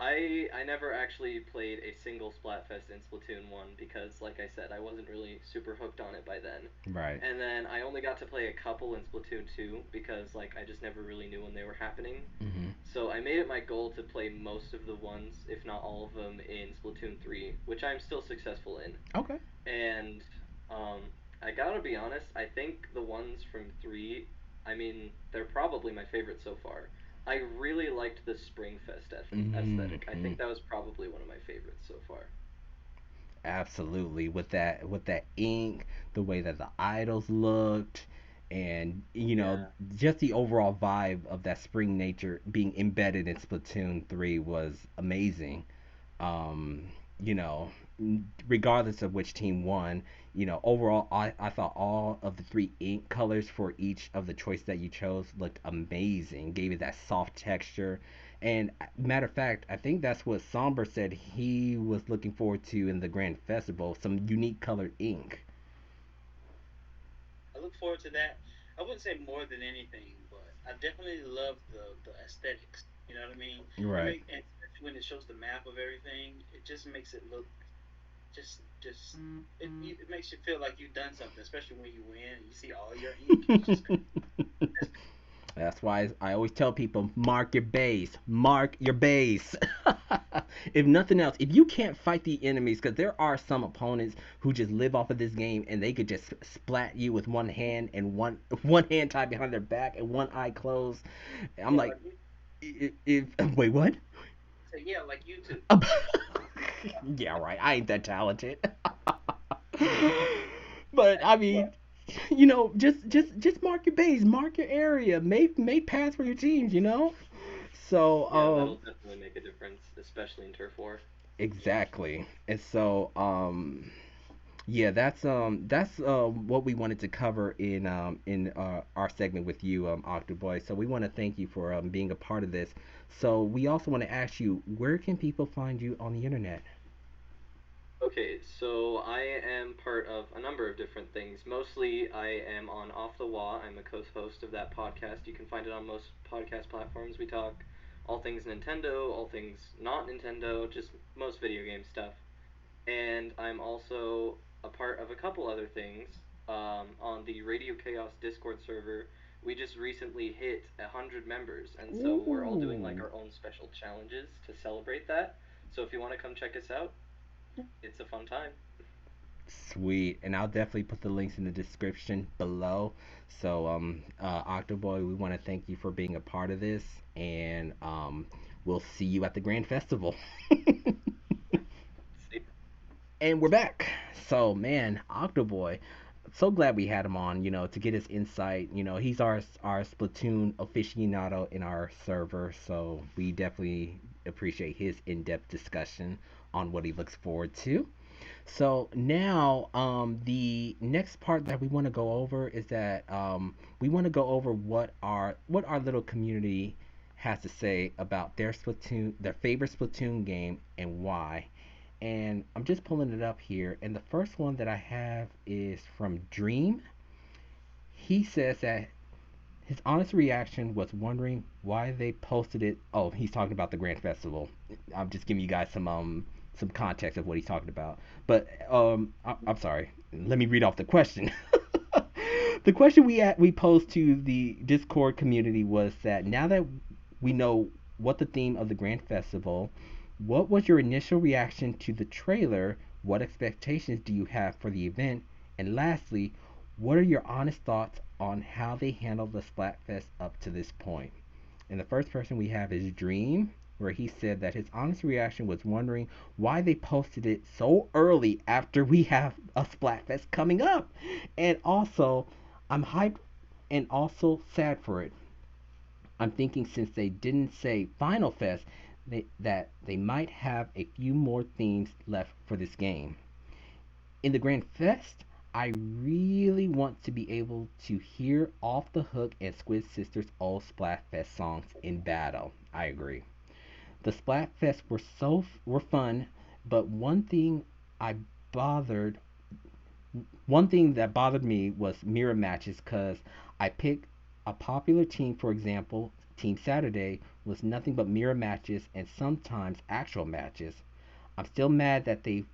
I never actually played a single Splatfest in Splatoon 1 because, like I said, I wasn't really super hooked on it by then. Right. And then I only got to play a couple in Splatoon 2 because, like, I just never really knew when they were happening. Hmm. So I made it my goal to play most of the ones, if not all of them, in Splatoon 3, which I'm still successful in. Okay. And um, I gotta be honest, I think the ones from 3, I mean, they're probably my favorite so far. I really liked the Springfest aesthetic. I Hmm. think that was probably one of my favorites so far. Absolutely, with that ink, the way that the idols looked, and Yeah. just the overall vibe of that spring nature being embedded in Splatoon 3 was amazing. Um, you know, Regardless of which team won, overall, I thought all of the three ink colors for each of the choice that you chose looked amazing. Gave it that soft texture. And matter of fact, I think that's what Somber said he was looking forward to in the Grand Festival, some unique colored ink. I look forward to that. I wouldn't say more than anything, but I definitely love the aesthetics. You know what I mean? Right. And especially when it shows the map of everything, it just makes it look. it makes you feel like you've done something, especially when you win. You see all your ink. You just That's why I always tell people mark your base. Mark your base. If nothing else, if you can't fight the enemies, because there are some opponents who just live off of this game and they could just splat you with one hand and one hand tied behind their back and one eye closed. I'm yeah, like, like you if wait, what? say yeah, like you too. Yeah, right. I ain't that talented. But I mean, just mark your base, mark your area, make paths for your teams. So Yeah, that'll definitely make a difference, especially in Turf War. exactly. And so yeah, that's what we wanted to cover in our segment with you, Octoboi. So we want to thank you for being a part of this. So we also want to ask you, where can people find you on the internet? Okay, so I am part of a number of different things. Mostly, I am on Off the Wall. I'm a co-host of that podcast. You can find it on most podcast platforms. We talk all things Nintendo, all things not Nintendo, just most video game stuff. And I'm also a part of a couple other things on the Radio Chaos Discord server. We just recently hit 100 members, and so we're all doing like Ooh. our own special challenges to celebrate that. So if you want to come check us out, it's a fun time. Sweet, and I'll definitely put the links in the description below. So, Octoboy, we want to thank you for being a part of this, and we'll see you at the Grand Festival. See, And we're back. So, man, Octoboy, so glad we had him on, to get his insight. He's our Splatoon aficionado in our server, so we definitely appreciate his in-depth discussion on what he looks forward to. So now, the next part that we want to go over is that we want to go over what our little community has to say about their favorite Splatoon game, and why. And I'm just pulling it up here, and the first one that I have is from Dream. He says that his honest reaction was wondering why they posted it. Oh, he's talking about the Grand Festival. I'm just giving you guys some context of what he's talking about. But I'm sorry. Let me read off the question. The question we posed to the Discord community was that now that we know what the theme of the Grand Festival, what was your initial reaction to the trailer? What expectations do you have for the event? And lastly, what are your honest thoughts on how they handled the Splatfest up to this point? And the first person we have is Dream, where he said that his honest reaction was wondering why they posted it so early after we have a Splatfest coming up. And also, I'm hyped and also sad for it. I'm thinking since they didn't say Final Fest, that they might have a few more themes left for this game. In the Grand Fest, I really want to be able to hear Off the Hook and Squid Sisters' old Splatfest songs in battle. I agree. The Splatfest were fun, but I bothered one thing that bothered me was mirror matches, cuz I picked a popular team, for example, Team Saturday was nothing but mirror matches and sometimes actual matches. I'm still mad that they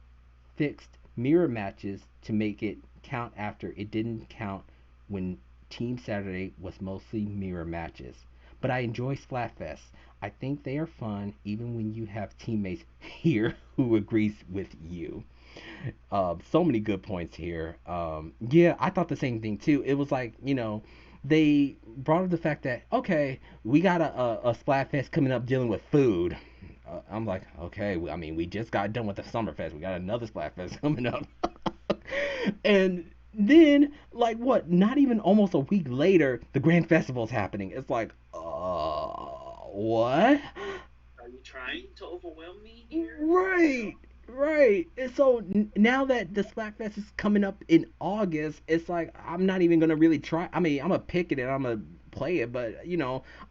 fixed mirror matches to make it count after it didn't count when Team Saturday was mostly mirror matches. But I enjoy Splatfest. I think they are fun even when you have teammates here who agrees with you. So many good points here. Yeah, I thought the same thing too. It was like, they brought up the fact that, okay, we got a Splatfest coming up dealing with food. I'm like, okay, I mean, we just got done with the Summerfest. We got another Splatfest coming up. And then, like, what? Not even almost a week later, the Grand Festival's happening. It's like, what? Are you trying to overwhelm me here? Right, right. And so now that the Splatfest is coming up in August, it's like I'm not even gonna really try. I mean, I'm gonna pick it and I'm gonna play it, but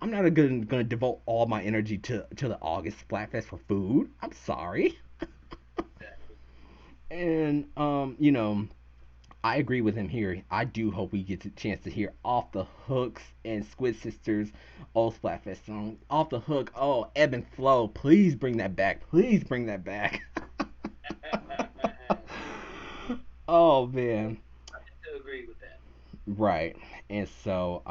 I'm not gonna devote all my energy to the August Splatfest for food. I'm sorry. Exactly. And I agree with him here. I do hope we get a chance to hear Off the Hooks and Squid Sisters old Splatfest song. Off the Hook. Oh, Ebb and Flow. Please bring that back. Please bring that back. Oh man. I have to agree with that. Right. And so,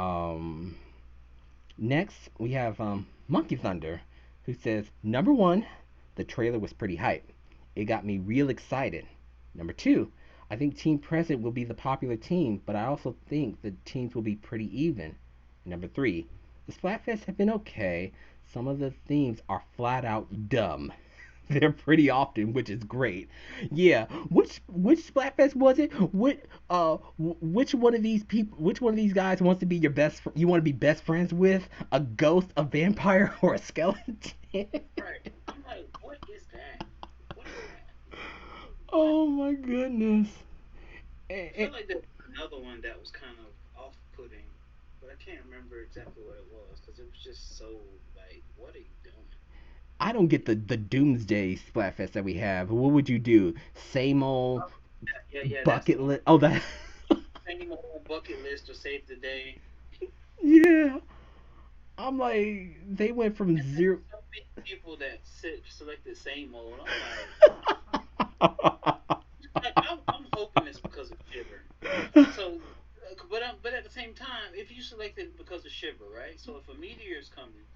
next we have Monkey Thunder, who says number one, the trailer was pretty hype. It got me real excited. Number two, I think Team Present will be the popular team, but I also think the teams will be pretty even. Number three, the Splatfests have been okay. Some of the themes are flat out dumb. They're pretty often, which is great. Yeah, which Splatfest was it? Which one of these people? Which one of these guys wants to be your best? You want to be best friends with a ghost, a vampire, or a skeleton? Right. I'm like, what is that? What is that? What? Oh my goodness. I feel like there's another one that was kind of off-putting, but I can't remember exactly what it was because it was just so like, what are you doing? I don't get the Doomsday Splatfest that we have. What would you do? Same old Oh, yeah, that's the bucket one. list. Oh, that. Same old bucket list to save the day. Yeah. I'm like, they went from And zero. there's so many people that select the same old. I'm like, I'm hoping it's because of Shiver. So, but at the same time, if you select it because of Shiver, right? So if a meteor is coming,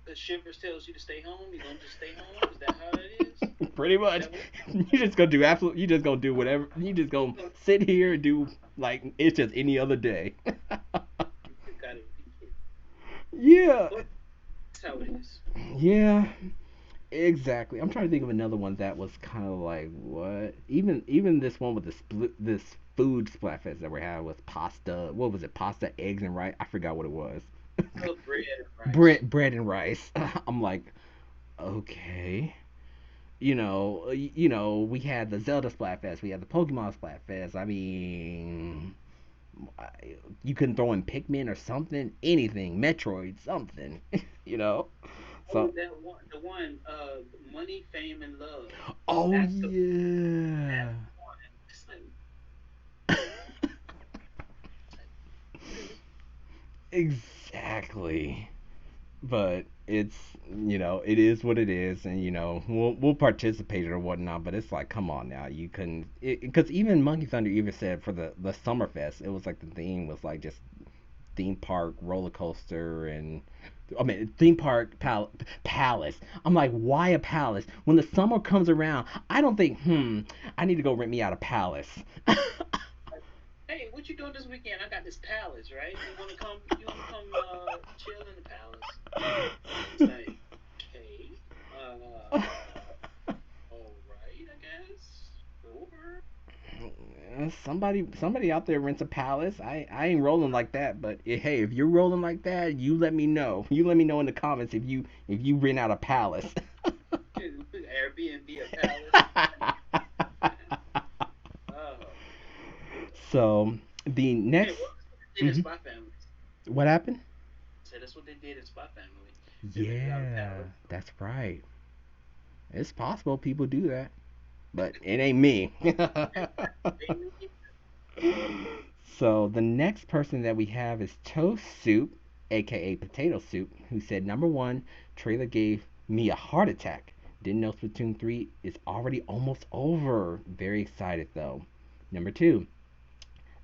the Shivers tells you to stay home. You gonna just stay home? Is that how it is? Pretty Is much. that what? You just gonna do absolute. You just gonna do whatever. You just gonna sit here and do like it's just any other day. You gotta be kidding. Yeah. But that's how it is. Yeah. Exactly. I'm trying to think of another one that was kind of like what? Even this one with this food splatfest that we had was pasta. What was it? Pasta, eggs, and rice. I forgot what it was. Bread and rice. Bread and rice. I'm like, okay. We had the Zelda Splatfest, we had the Pokemon Splatfest. I mean, you couldn't throw in Pikmin or something, anything, Metroid, something, you know. Oh, So, that one, the one, money, fame, and love. oh That's the yeah, that's the one. It's like really. exactly. But it's it is what it is, and we'll participate or whatnot. But it's like, come on now, you couldn't because even Monkey Thunder even said for the Summerfest, it was like the theme was like just theme park roller coaster and I mean theme park palace. I'm like, why a palace? When the summer comes around, I don't think I need to go rent me out a palace. Like, hey, what you doing this weekend? I got this palace, right? You wanna come? You wanna come chill in the palace? It's like, okay, all right, I guess. Sure. Somebody out there rents a palace. I ain't rolling like that, but hey, if you're rolling like that, you let me know. You let me know in the comments if you rent out a palace. Airbnb a palace. Oh, So the hey, next, well, that's what they did in hmm Spy Family. what happened? So that's what they did in Spy Family. They rented out a Yeah, palace. that's right. It's possible people do that, but it ain't me. They knew it. So the next person that we have is Toast Soup, aka Potato Soup, who said number one, trailer gave me a heart attack. Didn't know Splatoon 3 is already almost over. Very excited though. Number two,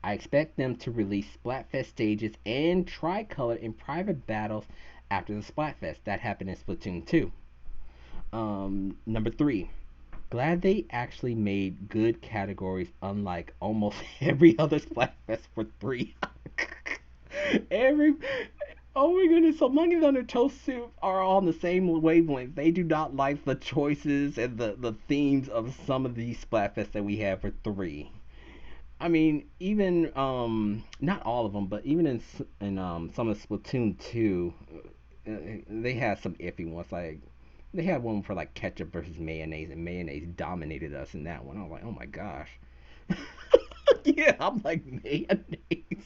I expect them to release Splatfest stages and Tricolor in private battles after the Splatfest. That happened in Splatoon 2. Number three, glad they actually made good categories unlike almost every other Splatfest for 3. every Oh my goodness, so Monkey Thunder Toast Soup are on the same wavelength. They do not like the choices and the themes of some of these Splatfests that we have for 3. I mean, even not all of them, but even in some of Splatoon 2, they had some iffy ones. Like they had one for like ketchup versus mayonnaise, and mayonnaise dominated us in that one. I was like, oh my gosh. Yeah, I'm like mayonnaise.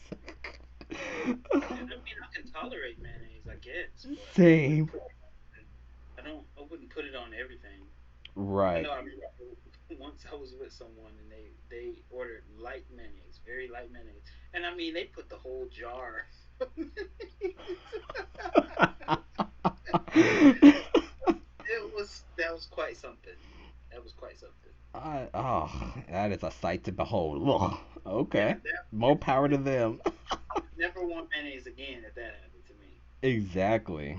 I mean, I can tolerate mayonnaise, I guess, but I wouldn't Same. put it on. I wouldn't put it on everything. I Right. know. I mean, once I was with someone and they ordered light mayonnaise, very light mayonnaise, and I mean they put the whole jar. of mayonnaise. It was that was quite something. That was quite something. Oh, that is a sight to behold. Ugh, Yeah, okay, that more power to them. I would never want mayonnaise again if that happened to me. Exactly.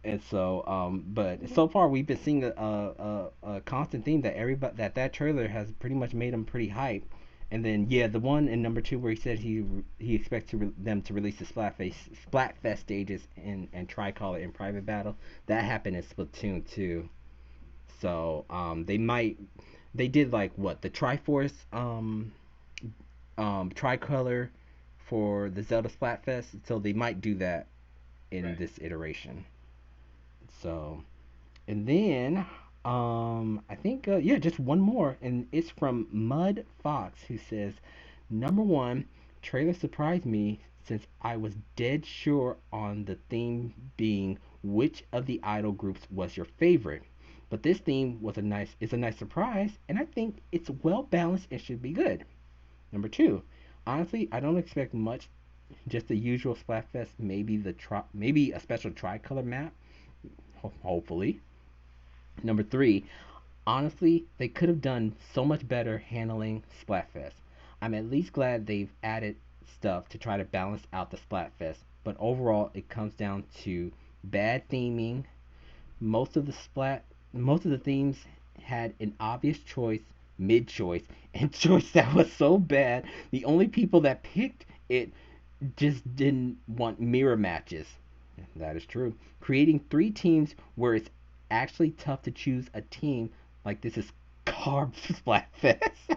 And so, but so far we've been seeing a constant theme that everybody that trailer has pretty much made him pretty hype. And then yeah, the one in number two where he said he expects them to release the Splatfest stages and Tricolor in private battle. That happened in Splatoon 2. So they did like what the Triforce Tricolor for the Zelda Splatfest. So they might do that in Right. this iteration. So and then I think yeah, just one more, and it's from Mud Fox who says, number one, trailer surprised me since I was dead sure on the theme being which of the idol groups was your favorite. But this theme was a nice surprise, and I think it's well balanced and should be good. Number two, honestly, I don't expect much, just the usual Splatfest, maybe a special tricolor map, hopefully. Number three, honestly, they could have done so much better handling Splatfest. I'm at least glad they've added stuff to try to balance out the Splatfest, but overall it comes down to bad theming. Most of the splat most of the themes had an obvious choice, mid choice, and choice that was so bad the only people that picked it just didn't want mirror matches. That is true. Creating three teams where it's actually tough to choose a team like this is Carb Splatfest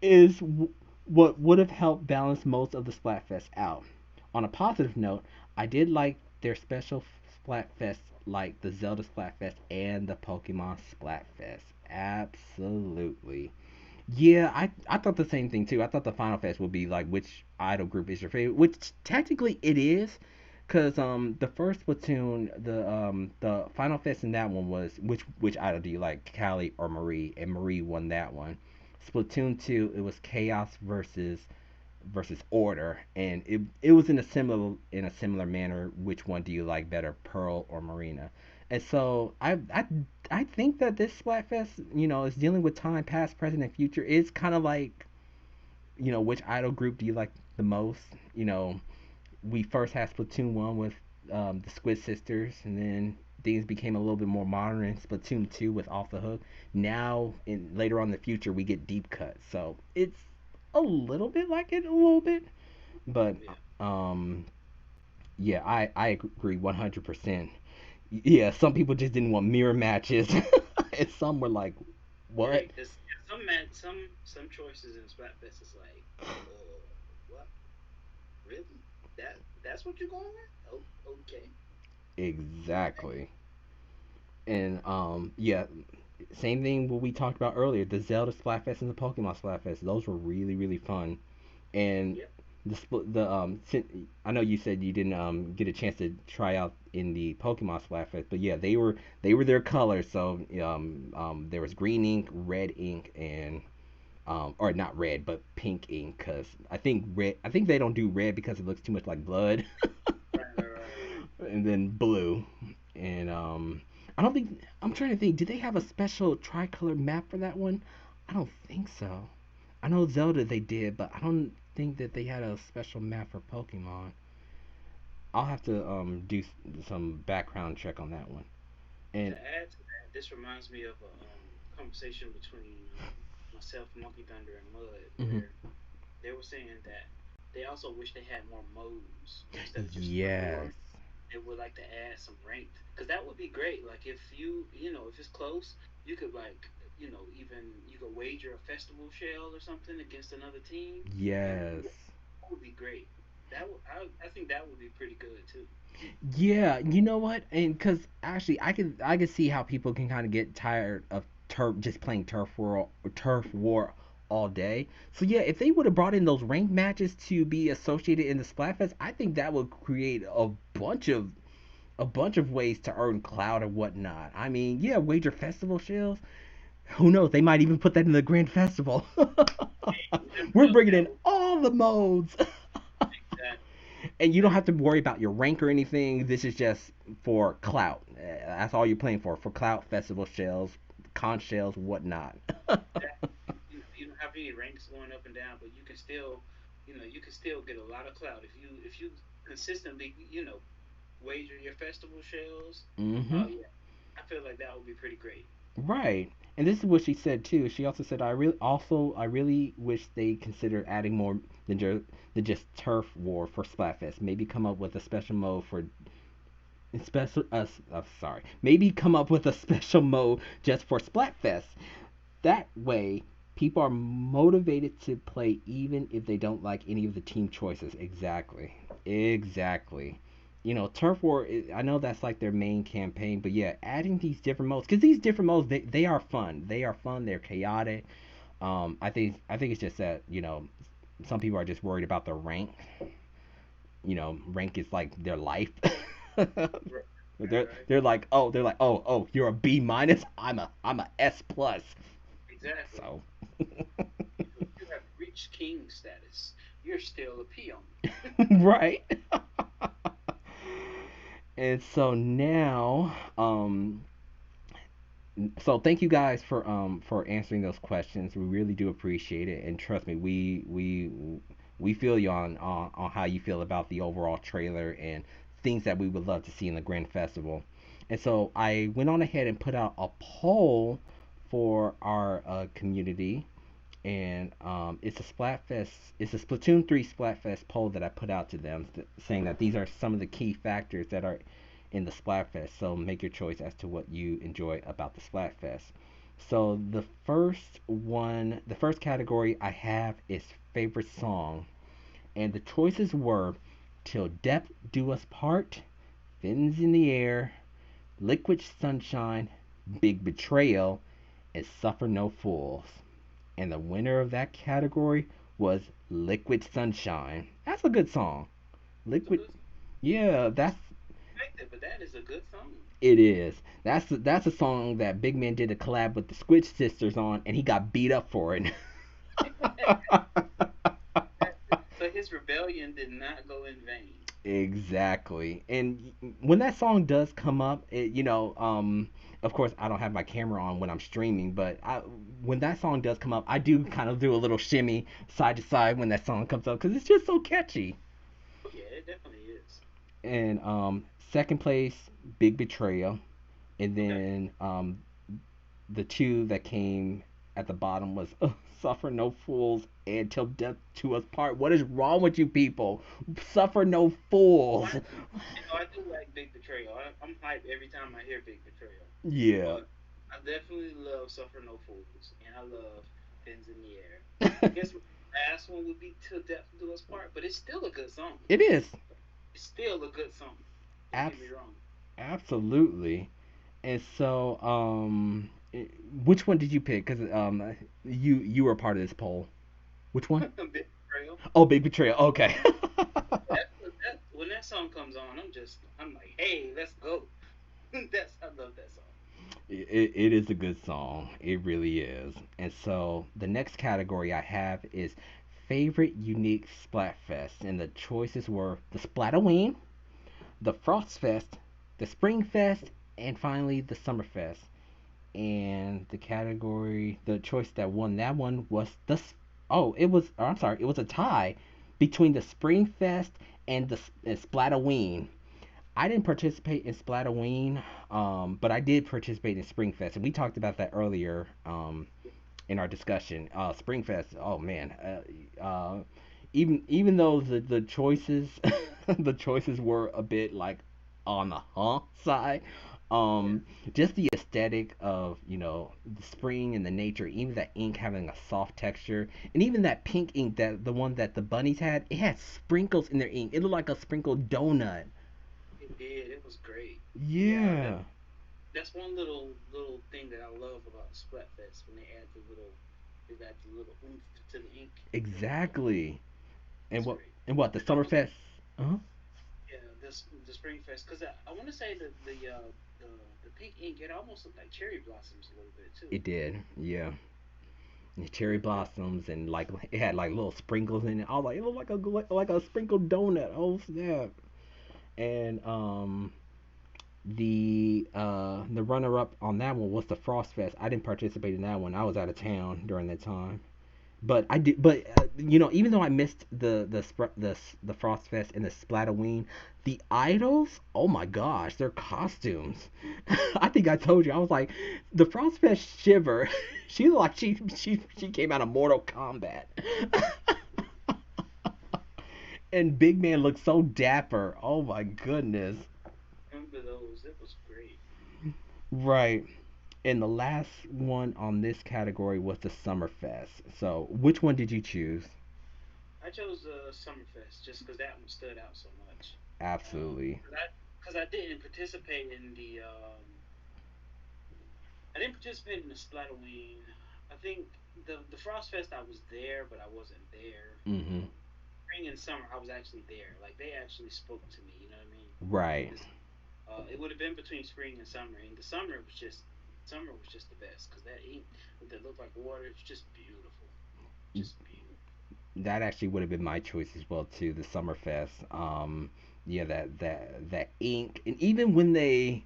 is what would have helped balance most of the Splatfest out. On a positive note, I did like their special Splatfest like the Zelda Splatfest and the Pokemon Splatfest. Absolutely. Yeah, I thought the same thing too. I thought the Final Fest would be like which idol group is your favorite, which technically it is, cause the first Splatoon, the Final Fest in that one was which idol do you like, Callie or Marie? And Marie won that one. Splatoon 2, it was Chaos versus Order, and it was in a similar manner. Which one do you like better, Pearl or Marina? And so I think that this Splatfest, is dealing with time, past, present, and future. Is kind of like, which idol group do you like the most? We first had Splatoon 1 with the Squid Sisters, and then things became a little bit more modern in Splatoon 2 with Off the Hook. Now, later on in the future, we get Deep Cut. So it's a little bit like it, a little bit. But, Yeah. um, yeah, I agree 100%. Yeah, some people just didn't want mirror matches, and some were like, "What?" Right. Cause some choices in Splatfest is like, what? Really? That's what you're going with? Oh, okay. Exactly. And yeah, same thing what we talked about earlier. The Zelda Splatfest and the Pokemon Splatfest. Those were really really fun. And Yep. I know you said you didn't get a chance to try out in the Pokemon Splatfest, but yeah, they were their colors. So there was green ink, red ink, and or not red, but pink ink. Cause I think they don't do red because it looks too much like blood. Right, right, right, right. And then blue. And I don't think I'm trying to think. Did they have a special tricolor map for that one? I don't think so. I know Zelda they did, but I don't think that they had a special map for Pokemon. I'll have to do some background check on that one. To And add to that, this reminds me of a conversation between myself, Monkey Thunder, and Mud, mhm. where they were saying that they also wish they had more modes instead of just Yes. reward. They would like to add some ranked, because that would be great. Like if if it's close, you could like even you could wager a festival shell or something against another team, and Yes. that would be great. I think that would be pretty good too. Yeah, you know what? And because actually, I can see how people can kind of get tired of just playing turf war all day. So yeah, if they would have brought in those ranked matches to be associated in the Splatfest, I think that would create a bunch of ways to earn clout and whatnot. I mean, yeah, wager festival shells. Who knows? They might even put that in the grand festival. You never We're know. bringing That in would all the modes. exactly, And you don't have to exactly. worry about your rank or anything. This is just for clout. That's all you're playing for clout, festival shells, conch shells, whatnot. That you don't have any ranks going up and down, but you can still, you can still get a lot of clout if you consistently, wager your festival shells. Hmm. Oh yeah, I feel like that would be pretty great. Right. And this is what she said too. She also said, I really wish they considered adding more than just turf war for Splatfest. Maybe come up with a special mode for special sorry. Maybe come up with a special mode just for Splatfest. That way, people are motivated to play even if they don't like any of the team choices. Exactly. Exactly. Turf War, I know that's like their main campaign, but yeah, adding these different modes, because these different modes, they are fun. They are fun. They're chaotic. I think it's just that, some people are just worried about the rank. Rank is like their life. Right, they're right. they're like, oh, you're a B minus. I'm a S plus. Exactly. So You have reached king status. You're still a peon. right. And so now, so thank you guys for answering those questions. We really do appreciate it, and trust me, we feel you on how you feel about the overall trailer and things that we would love to see in the Grand Festival. And so I went on ahead and put out a poll for our community, and it's a Splatoon 3 Splatfest poll that I put out to them, saying that these are some of the key factors that are in the Splatfest. So make your choice as to what you enjoy about the Splatfest. So the first category I have is favorite song, and the choices were "Till Death Do Us Part," "Fins in the Air," "Liquid Sunshine," "Big Betrayal," and "Suffer No Fools." And the winner of that category was "Liquid Sunshine." That's a good song. It's a Liquid, good song. yeah, I that's liked it, but that is a good song. it is. That's a song that Big Man did a collab with the Squid Sisters on, and he got beat up for it. So his rebellion did not go in vain. Exactly. And when that song does come up, of course I don't have my camera on when I'm streaming, but when that song does come up, I do kind of do a little shimmy side to side when that song comes up because it's just so catchy. Oh yeah, it definitely is. And second place, Big Betrayal, and Okay. then the two that came at the bottom was Suffer No Fools and Till Death To Us Part. What is wrong with you people? Suffer no Oh, fools. I do like Big Betrayal. I'm hyped every time I hear Big Betrayal. Yeah. But I definitely love Suffer No Fools, and I love Pins in the Air. I guess my last one would be Till Death Do Us Part, but it's still a good song. It is. It's still a good song. Don't get me Abs- wrong. Absolutely. And so, which one did you pick? Because you were a part of this poll. Which one? Big Betrayal. Oh, Big Betrayal. Okay. When that song comes on, I'm like, hey, let's go. I love that song. It is a good song. It really is. And so the next category I have is favorite unique Splatfest, and the choices were the Splatoween, the Frostfest, the Springfest, and finally the Summerfest. And the choice that won that one was I'm sorry, it was a tie between the Springfest and the Splatoween. I didn't participate in Splatoween, but I did participate in Springfest, and we talked about that earlier in our discussion. Springfest, oh man, even though the choices the choices were a bit like on the side, Yeah. um, just the aesthetic of the spring and the nature, even that ink having a soft texture, and even that pink ink, that the one that the bunnies had, it had sprinkles in their ink. It looked like a sprinkled donut. It did. It was great. Yeah, Yeah, that's one little thing that I love about Splatfest when they add the little oomph to the ink. exactly. And It's what great. and what the And also, Summerfest? Uh-huh. yeah, the Springfest, because I want to say that the the pink ink, it almost looked like cherry blossoms a little bit too. It did, yeah. The cherry blossoms, and like it had like little sprinkles in it. I was like, it looked like a sprinkled donut. Oh snap! And The runner up on that one was the Frost Fest. I didn't participate in that one. I was out of town during that time. But I did. But even though I missed the Frost Fest and the Splatoween, the idols. Oh my gosh, their costumes. I think I told you. I was like, the Frost Fest Shiver. She looked like she came out of Mortal Kombat. And Big Man looked so dapper. Oh my goodness. Remember those? It was great. Right. And the last one on this category was the Summerfest. So, which one did you choose? I chose Summerfest just because that one stood out so much. Absolutely. Because I didn't participate in the I didn't participate in the Splatoween. I think the Frost Fest I was there, but I wasn't there. Mhm. Spring and summer I was actually there. Like they actually spoke to me. You know what I mean? Right. This, it would have been between spring and summer, and the summer was just the best because that ink that looked like water, it's just beautiful, just beautiful. That actually would have been my choice as well too. The Summerfest. Yeah, that ink, and even when they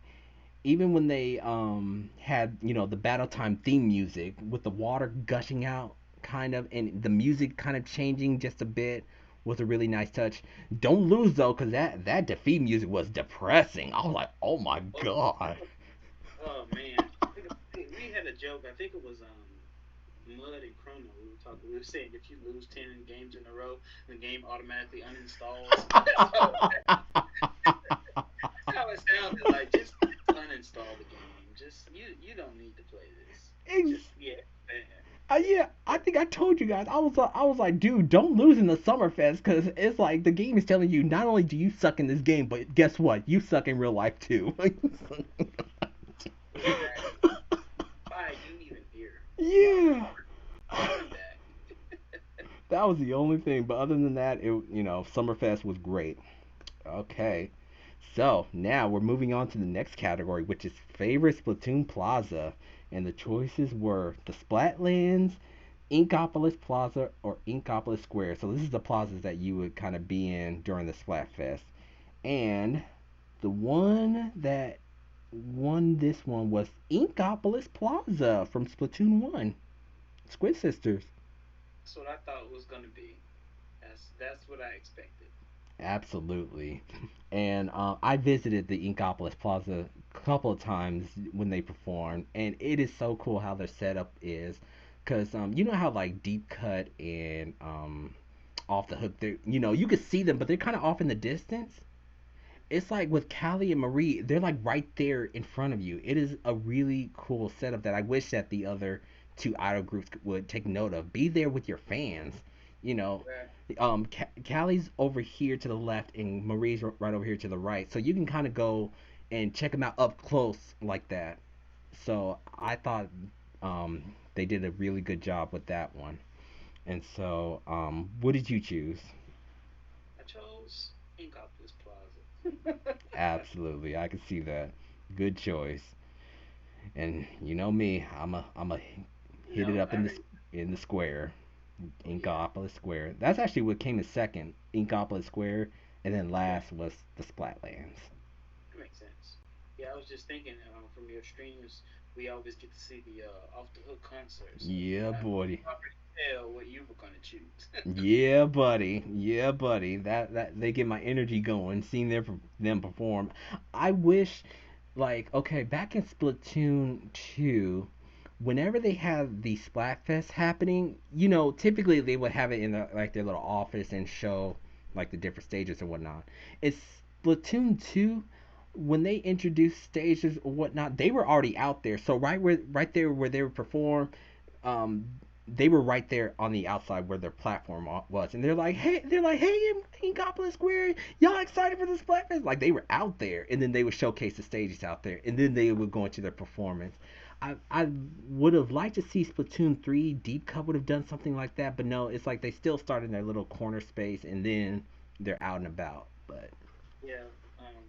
had the battle time theme music with the water gushing out kind of, and the music kind of changing just a bit, was a really nice touch. Don't lose though, because that defeat music was depressing. I was like, oh my Oh, god. oh man, we had a joke. I think it was Mud and Chrono. We were talking. We were saying if you lose 10 games in a row, the game automatically uninstalls. That's how it sounded. Like just uninstall the game. Just you don't need to play this. Ex- Just yeah, man. yeah, I think I told you guys. I was like, dude, don't lose in the Summerfest, because it's like the game is telling you not only do you suck in this game, but guess what? You suck in real life too. Exactly. Why are you even here? Why? Yeah. Come back. That was the only thing, but other than that, Summerfest was great. Okay, so now we're moving on to the next category, which is favorite Splatoon Plaza, and the choices were the Splatlands, Inkopolis Plaza, or Inkopolis Square. So this is the plazas that you would kind of be in during the Splatfest, and the one that won this one was Inkopolis Plaza from Splatoon 1, Squid Sisters. That's what I thought it was gonna be. That's what I expected. Absolutely. And I visited the Inkopolis Plaza a couple of times when they performed, and it is so cool how their setup is. Because you know how, like, Deep Cut and Off the Hook, you can see them, but they're kind of off in the distance. It's like with Callie and Marie, they're like right there in front of you. It is a really cool setup that I wish that the other two idol groups would take note of. Be there with your fans. You know, Right. Callie's over here to the left and Marie's right over here to the right, so you can kind of go and check them out up close like that. So I thought they did a really good job with that one. And so, what did you choose? I chose Inkopolis Plaza. Absolutely, I can see that. Good choice. And you know me, I'm a hit it No, up I mean, in the square, oh yeah, Inkopolis Square. That's actually what came in second, Inkopolis Square, and then yeah, last was the Splatlands. that makes sense. Yeah, I was just thinking from your streams, we always get to see the off the hook concert, so Yeah, I buddy. already tell what you were gonna choose. Yeah, buddy. Yeah, buddy. That they get my energy going, seeing them perform. I wish, like, okay, back in Splatoon 2, whenever they have the Splatfest happening, typically they would have it in their little office and show like the different stages or whatnot. It's Splatoon 2, when they introduced stages or whatnot, they were already out there. So right there where they would perform, um, they were right there on the outside where their platform was, and they're like, hey, in Goblin Square, y'all excited for this Splatfest? Like they were out there, and then they would showcase the stages out there, and then they would go into their performance. I would have liked to see Splatoon 3 Deep Cut would have done something like that, but no, it's like they still start in their little corner space, and then they're out and about. But Yeah,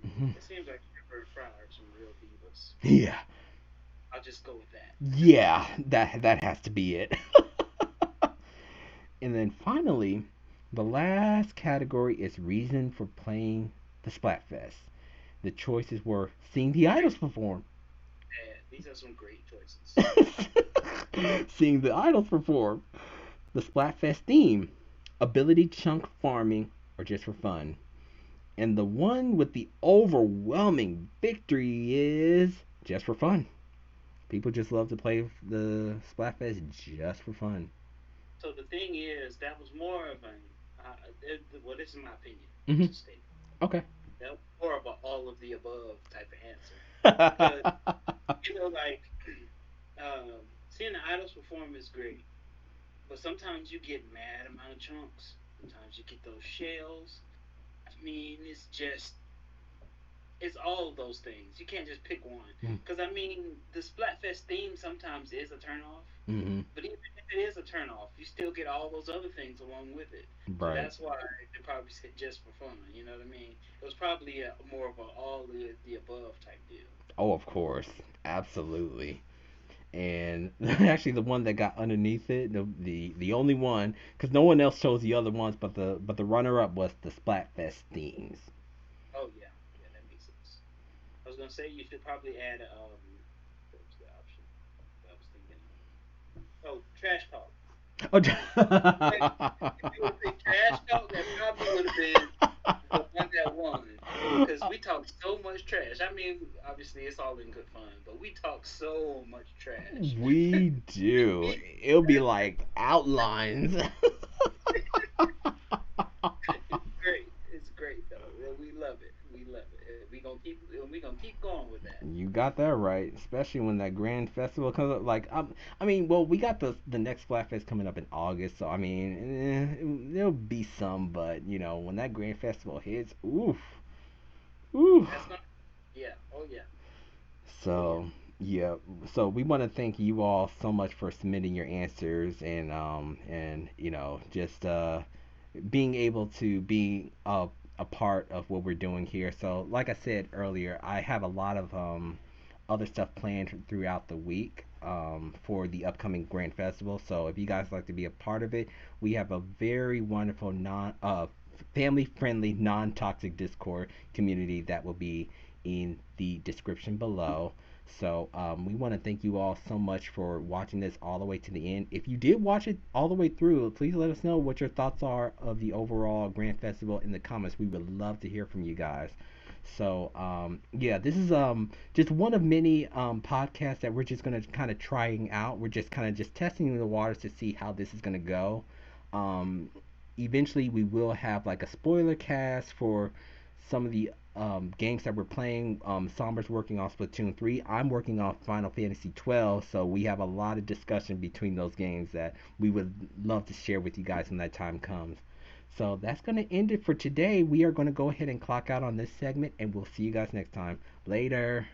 it seems like Pepper Fry are some real divas. yeah, I'll just go with that. yeah, that has to be it. And then finally, the last category is reason for playing the Splatfest. The choices were seeing the idols perform. Yeah, these are some great choices. Seeing the idols perform. The Splatfest theme, ability chunk farming, or just for fun. And the one with the overwhelming victory is just for fun. People just love to play the Splatfest just for fun. So the thing is, that was more of an, well, this is my opinion, Hmm. to state. Okay. That was more of a all of the above type of answer. Because, like, seeing the idols perform is great. But sometimes you get mad amount of chunks. Sometimes you get those shells. I mean, it's all of those things. You can't just pick one. Because, I mean, the Splatfest theme sometimes is a turnoff. Mm-hmm. But even if it is a turnoff, you still get all those other things along with it. So Right. that's why they probably said just for fun. You know what I mean? It was probably more of a all the above type deal. Oh, of course. Absolutely. And actually, the one that got underneath it, the only one, because no one else chose the other ones, but the runner up was the Splatfest themes. Oh yeah, yeah, that makes sense. I was gonna say you should probably add what was the option? I was thinking. Oh, trash talk. Oh, Like, if you would say trash talk, that probably would have been the one that won. Because we talk so much trash. I mean, obviously it's all in good fun, but we talk so much trash. we do. It'll be like outlines. It's great. It's great though. Yeah, we love it. We love it. We gonna keep going with that. You got that right, especially when that grand festival comes up. Like, I mean, well, we got the next Splatfest coming up in August, so I mean, there'll be some, but when that grand festival hits, oof, oof. That's gonna. Yeah. Oh yeah. Oh yeah. So yeah, so we want to thank you all so much for submitting your answers and just being able to be a part of what we're doing here. So like I said earlier, I have a lot of other stuff planned throughout the week for the upcoming Grand Festival. So if you guys like to be a part of it, we have a very wonderful non family friendly non toxic Discord community that will be in the description below. So we want to thank you all so much for watching this all the way to the end. If you did watch it all the way through, please let us know what your thoughts are of the overall Grand Festival in the comments. We would love to hear from you guys. So yeah, this is just one of many podcasts that we're just gonna kind of trying out. We're just kind of just testing the waters to see how this is gonna go. Um, Eventually, we will have like a spoiler cast for some of the games that we're playing. Somber's working on Splatoon 3. I'm working on Final Fantasy 12. So we have a lot of discussion between those games that we would love to share with you guys when that time comes. So that's going to end it for today. We are going to go ahead and clock out on this segment, and we'll see you guys next time. Later.